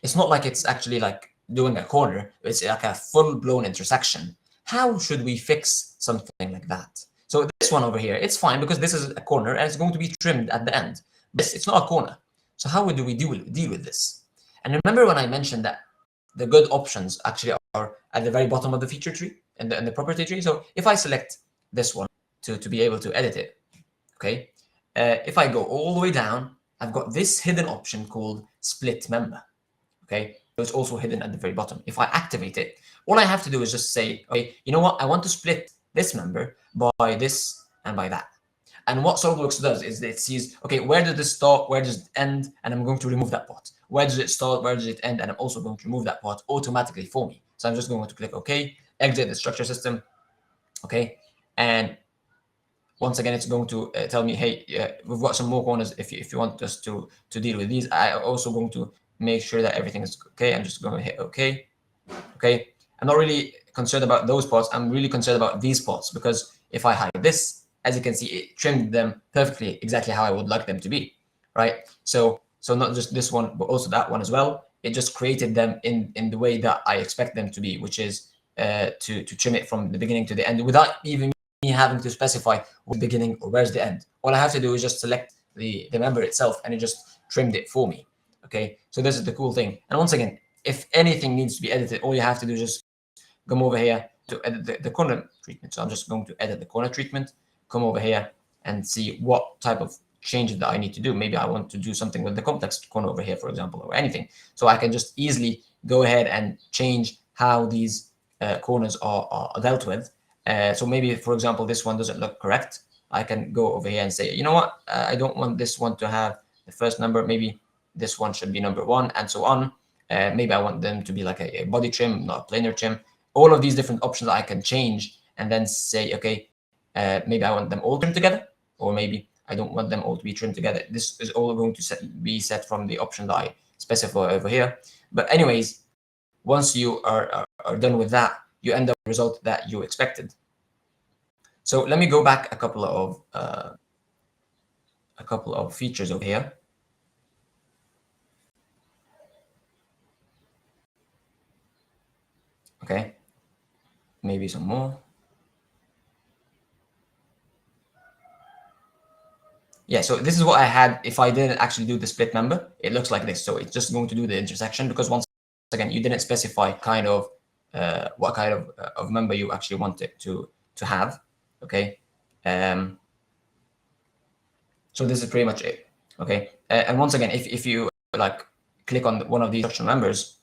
it's not like it's actually like doing a corner. It's like a full-blown intersection. How should we fix something like that? So this one over here, it's fine because this is a corner and it's going to be trimmed at the end. It's not a corner. So how do we deal with this? And remember when I mentioned that the good options actually are at the very bottom of the feature tree and the property tree. So if I select this one to be able to edit it, okay, if I go all the way down, I've got this hidden option called split member. Okay, so it's also hidden at the very bottom. If I activate it, all I have to do is just say, okay, you know what? I want to split this member by this and by that. And what SolidWorks does is it sees, okay, where does this start? Where does it end? And I'm going to remove that part. Where does it start? Where does it end? And I'm also going to remove that part automatically for me. So I'm just going to click OK, exit the structure system. Okay, and once again, it's going to tell me, hey, we've got some more corners if you want us to deal with these. I'm also going to make sure that everything is okay. I'm just going to hit OK. Okay, I'm not really concerned about those parts. I'm really concerned about these parts because if I hide this, as you can see, it trimmed them perfectly, exactly how I would like them to be, right? So not just this one, but also that one as well. It just created them in the way that I expect them to be, which is to trim it from the beginning to the end without even me having to specify where's the beginning or where's the end. All I have to do is just select the member itself, and it just trimmed it for me. Okay, so this is the cool thing. And once again, if anything needs to be edited, all you have to do is just come over here to edit the corner treatment. So I'm just going to edit the corner treatment, come over here and see what type of change that I need to do. Maybe I want to do something with the complex corner over here, for example, or anything. So I can just easily go ahead and change how these corners are dealt with. So maybe, for example, this one doesn't look correct. I can go over here and say, you know what? I don't want this one to have the first number. Maybe this one should be number 1 and so on. Maybe I want them to be like a body trim, not a planar trim. All of these different options I can change and then say, okay, maybe I want them all trimmed together, or maybe I don't want them all to be trimmed together. This is all going to be set from the option that I specify over here. But anyways, once you are done with that, you end up with the result that you expected. So let me go back a couple of features over here. Okay, maybe some more. Yeah, so this is what I had if I didn't actually do the split member. It looks like this. So it's just going to do the intersection because once again, you didn't specify kind of what kind of member you actually want it to have. Okay. So this is pretty much it. Okay. And once again, if you like click on one of these structural members,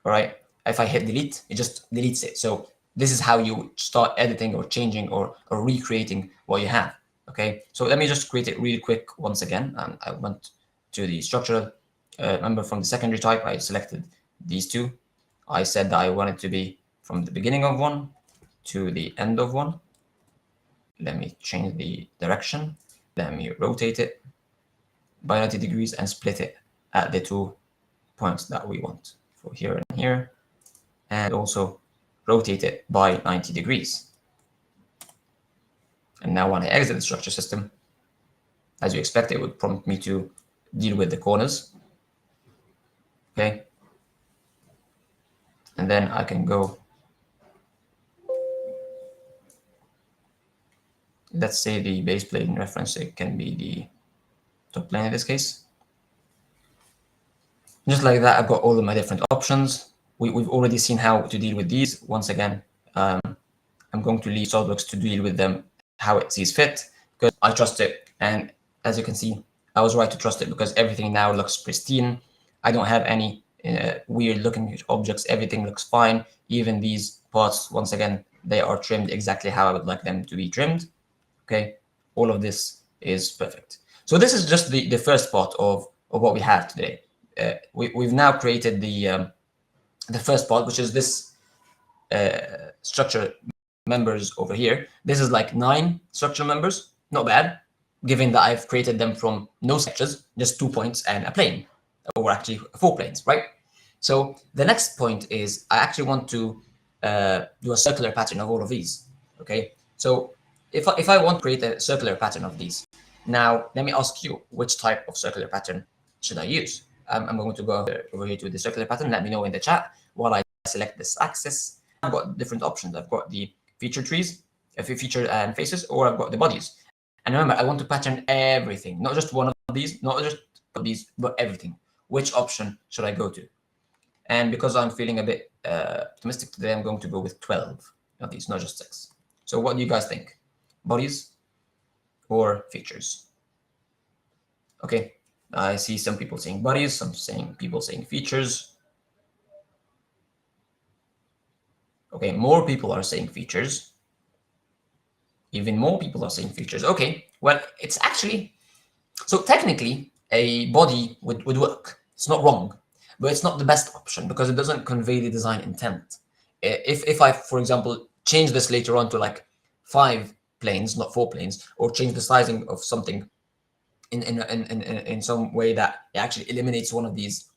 all right, if I hit delete, it just deletes it. So this is how you start editing or changing or recreating what you have. Okay, so let me just create it really quick once again. I went to the structural member from the secondary type. I selected these two. I said that I want it to be from the beginning of one to the end of one. Let me change the direction. Let me rotate it by 90 degrees and split it at the 2 points that we want, for here and here, and also rotate it by 90 degrees. And now when I exit the structure system, as you expect, it would prompt me to deal with the corners. Okay. And then I can go, let's say the base plane reference, it can be the top plane in this case. Just like that, I've got all of my different options. We've already seen how to deal with these. Once again, I'm going to leave SOLIDWORKS to deal with them how it sees fit, because I trust it. And as you can see, I was right to trust it because everything now looks pristine. I don't have any weird looking objects. Everything looks fine. Even these parts, once again, they are trimmed exactly how I would like them to be trimmed. Okay, all of this is perfect. So this is just the first part of what we have today. We've now created the first part, which is this structure members over here. This is like 9 structure members. Not bad, given that I've created them from no sketches, just 2 points and a plane, or actually 4 planes, right? So the next point is I actually want to do a circular pattern of all of these. Okay, so if I want to create a circular pattern of these, now let me ask you, which type of circular pattern should I use? I'm going to go over here to the circular pattern. Let me know in the chat while I select this axis. I've got different options. I've got the feature trees, feature and faces, or I've got the bodies. And remember, I want to pattern everything, not just one of these, not just these, but everything. Which option should I go to? And because I'm feeling a bit optimistic today, I'm going to go with 12 of these, not just 6. So what do you guys think? Bodies or features? Okay, I see some people saying bodies, some people saying features. Okay, more people are saying features. Even more people are saying features. Okay, well, it's actually, so technically a body would work. It's not wrong, but it's not the best option because it doesn't convey the design intent. If I, for example, change this later on to like 5 planes, not 4 planes, or change the sizing of something in some way that it actually eliminates one of these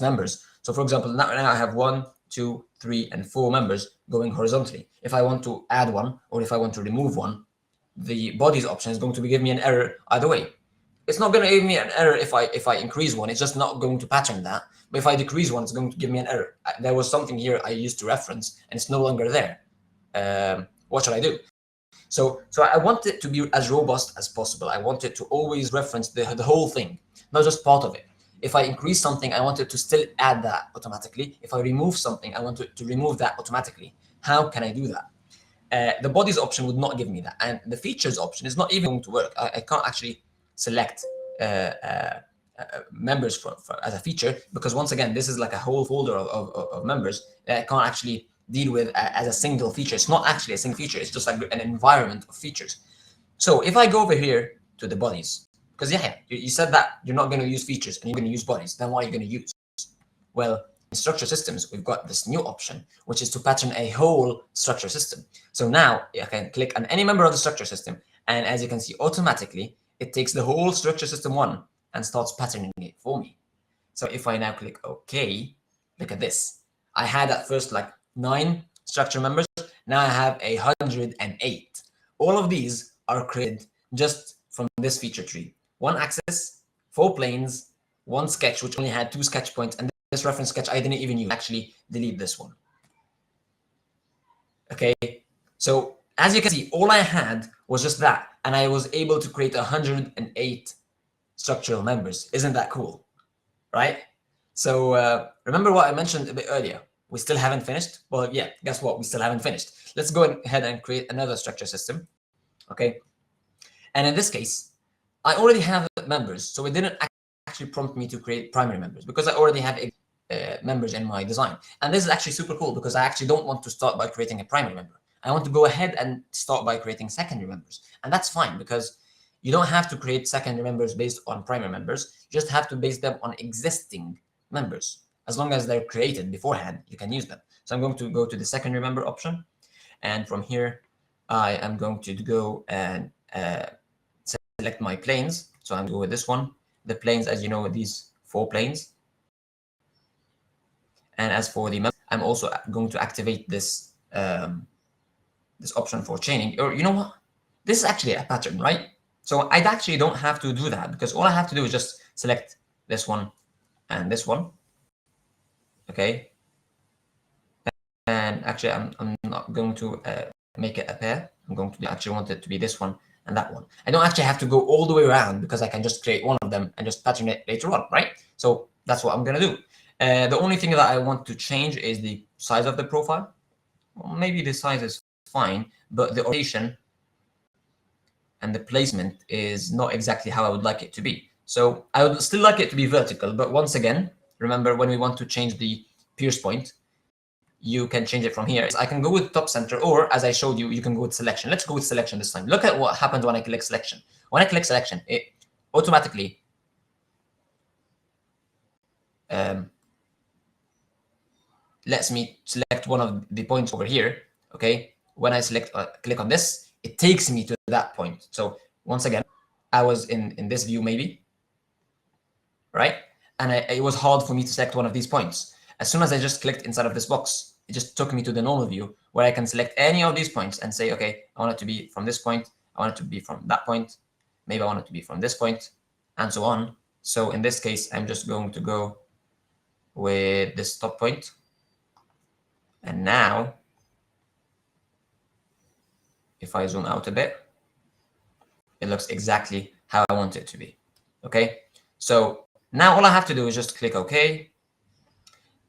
members. So for example, now I have 1, 2, 3, and 4 members going horizontally. If I want to add one, or if I want to remove one, the bodies option is going to give me an error either way. It's not going to give me an error if I increase one. It's just not going to pattern that. But if I decrease one, it's going to give me an error. There was something here I used to reference, and it's no longer there. What should I do? So I want it to be as robust as possible. I want it to always reference the whole thing, not just part of it. If I increase something, I want it to still add that automatically. If I remove something, I want it to remove that automatically. How can I do that? The bodies option would not give me that. And the features option is not even going to work. I can't actually select members as a feature, because once again, this is like a whole folder of members that I can't actually deal with as a single feature. It's not actually a single feature. It's just like an environment of features. So if I go over here to the bodies, because yeah, you said that you're not going to use features and you're going to use bodies, then what are you going to use? Well, in structure systems, we've got this new option, which is to pattern a whole structure system. So now I can click on any member of the structure system, and as you can see, automatically, it takes the whole structure system one and starts patterning it for me. So if I now click OK, look at this. I had at first like 9 structure members. Now I have 108. All of these are created just from this feature tree. 1 axis, 4 planes, 1 sketch, which only had 2 sketch points, and this reference sketch I didn't even use. Actually, delete this one. Okay, so as you can see, all I had was just that, and I was able to create 108 structural members. Isn't that cool, right? So remember what I mentioned a bit earlier. We still haven't finished. Well, yeah, guess what? We still haven't finished. Let's go ahead and create another structure system. Okay, and in this case, I already have members, so it didn't actually prompt me to create primary members because I already have members in my design. And this is actually super cool because I actually don't want to start by creating a primary member. I want to go ahead and start by creating secondary members. And that's fine because you don't have to create secondary members based on primary members. You just have to base them on existing members. As long as they're created beforehand, you can use them. So I'm going to go to the secondary member option. And from here, I am going to go and select my planes. So I'm going to go with this one. The planes, as you know, these 4 planes. And as for the member, I'm also going to activate this this option for chaining. Or you know what? This is actually a pattern, right? So I actually don't have to do that, because all I have to do is just select this one and this one. Okay. And actually, I'm not going to make it a pair. I'm going to actually want it to be this one and that one. I don't actually have to go all the way around, because I can just create one of them and just pattern it later on, right? So that's what I'm going to do. The only thing that I want to change is the size of the profile. Well, maybe the size is fine, but the orientation and the placement is not exactly how I would like it to be. So I would still like it to be vertical, but once again, remember, when we want to change the pierce point, you can change it from here. I can go with top center, or as I showed you, you can go with selection. Let's go with selection this time. Look at what happens when I click selection. When I click selection, it automatically lets me select one of the points over here. Okay, when I select click on this, it takes me to that point. So once again, I was in this view maybe, right? And it was hard for me to select one of these points. As soon as I just clicked inside of this box, it just took me to the normal view where I can select any of these points and say, okay, I want it to be from this point, I want it to be from that point, maybe I want it to be from this point, and so on. So in this case, I'm just going to go with this top point. And now, if I zoom out a bit, it looks exactly how I want it to be. Okay, so now all I have to do is just click OK.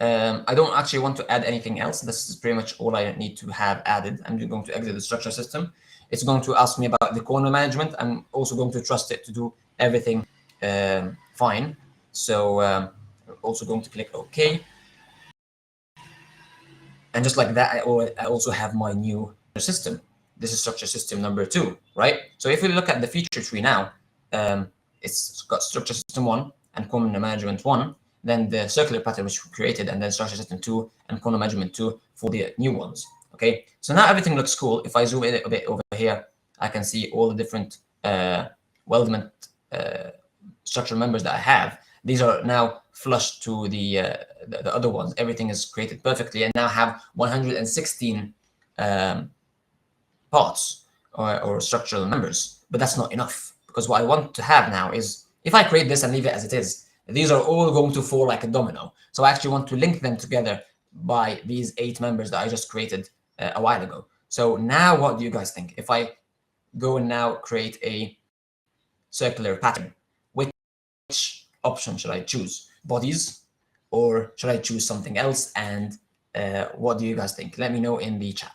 I don't actually want to add anything else. This is pretty much all I need to have added. I'm going to exit the structure system. It's going to ask me about the corner management. I'm also going to trust it to do everything fine. So I'm also going to click OK. And just like that, I also have my new system. This is structure system number 2, right? So if we look at the feature tree now, it's got structure system 1 and corner management 1, then the circular pattern which we created, and then structure system 2 and corner management 2 for the new ones. Okay, so now everything looks cool. If I zoom in a bit over here, I can see all the different Weldment structural members that I have. These are now flushed to the other ones. Everything is created perfectly, and now have 116 parts or structural members. But that's not enough, because what I want to have now is, if I create this and leave it as it is, these are all going to fall like a domino. So I actually want to link them together by these 8 members that I just created a while ago. So now what do you guys think? If I go and now create a circular pattern, which option should I choose? Bodies, or should I choose something else? And what do you guys think? Let me know in the chat.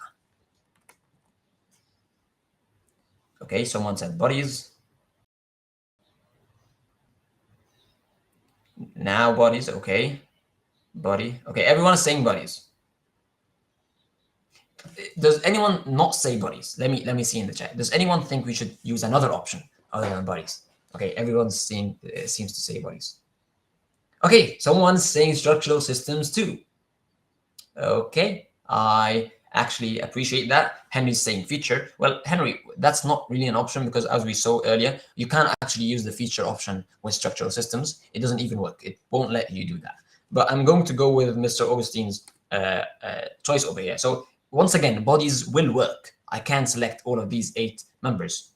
Okay, someone said bodies. Now bodies, okay. Body, okay, everyone is saying bodies. Does anyone not say bodies? Let me see in the chat. Does anyone think we should use another option other than bodies? Okay, everyone's seems to say bodies. Okay, someone's saying structural systems too. Okay, I actually appreciate that. Henry's saying feature. Well, Henry, that's not really an option, because as we saw earlier, you can't actually use the feature option with structural systems. It doesn't even work. It won't let you do that. But I'm going to go with Mr. Augustine's choice over here. So once again, bodies will work. I can select all of these 8 members.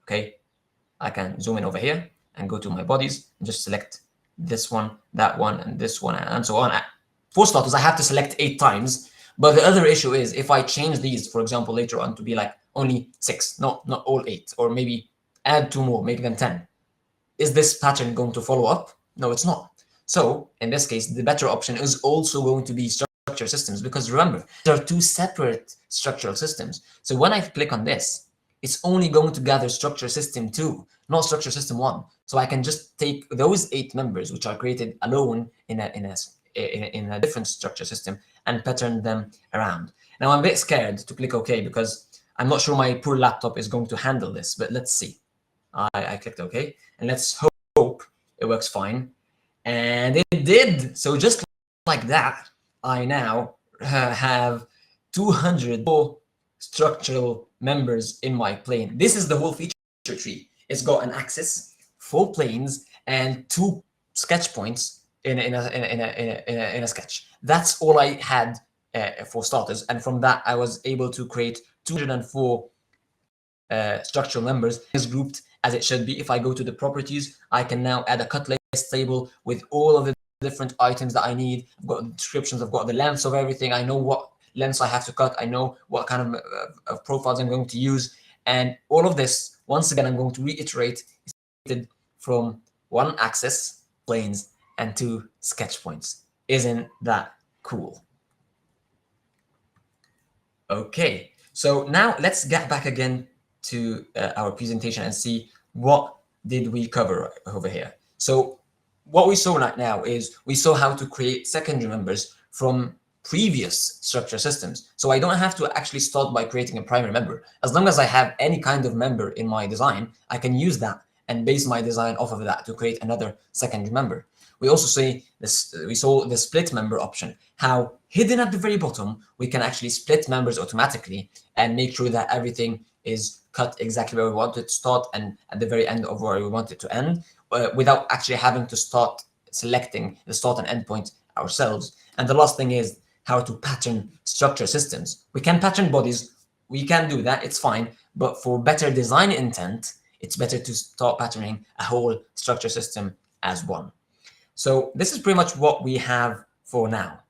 Okay, I can zoom in over here and go to my bodies and just select this one, that one, and this one, and so on. For starters, I have to select 8 times. But the other issue is, if I change these, for example, later on to be like only 6, not all 8, or maybe add 2 more, make them 10, is this pattern going to follow up? No, it's not. So in this case, the better option is also going to be structure systems, because remember, there are 2 separate structural systems. So when I click on this, it's only going to gather structure system 2, not structure system 1. So I can just take those 8 members, which are created alone in a different structure system, and pattern them around. Now I'm a bit scared to click OK, because I'm not sure my poor laptop is going to handle this, but let's see. I clicked OK, and let's hope it works fine. And it did. So just like that, I now have 204 structural members in my plane. This is the whole feature tree. It's got an axis, 4 planes, and 2 sketch points in a sketch. That's all I had for starters, and from that I was able to create 204 structural members. Is grouped as it should be. If I go to the properties, I can now add a cut list table with all of the different items that I need. I've got the descriptions, I've got the lengths of everything. I know what lengths I have to cut. I know what kind of profiles I'm going to use. And all of this, once again, I'm going to reiterate, is from 1 axis, planes, and 2 sketch points. Isn't that cool? Okay, so now let's get back again to our presentation and see what did we cover over here. So what we saw right now is we saw how to create secondary members from previous structure systems. So I don't have to actually start by creating a primary member. As long as I have any kind of member in my design, I can use that and base my design off of that to create another secondary member. We also see this, we saw the split member option, how hidden at the very bottom, we can actually split members automatically and make sure that everything is cut exactly where we want it to start and at the very end of where we want it to end, without actually having to start selecting the start and end point ourselves. And the last thing is how to pattern structure systems. We can pattern bodies, we can do that, it's fine, but for better design intent, it's better to start patterning a whole structure system as one. So this is pretty much what we have for now.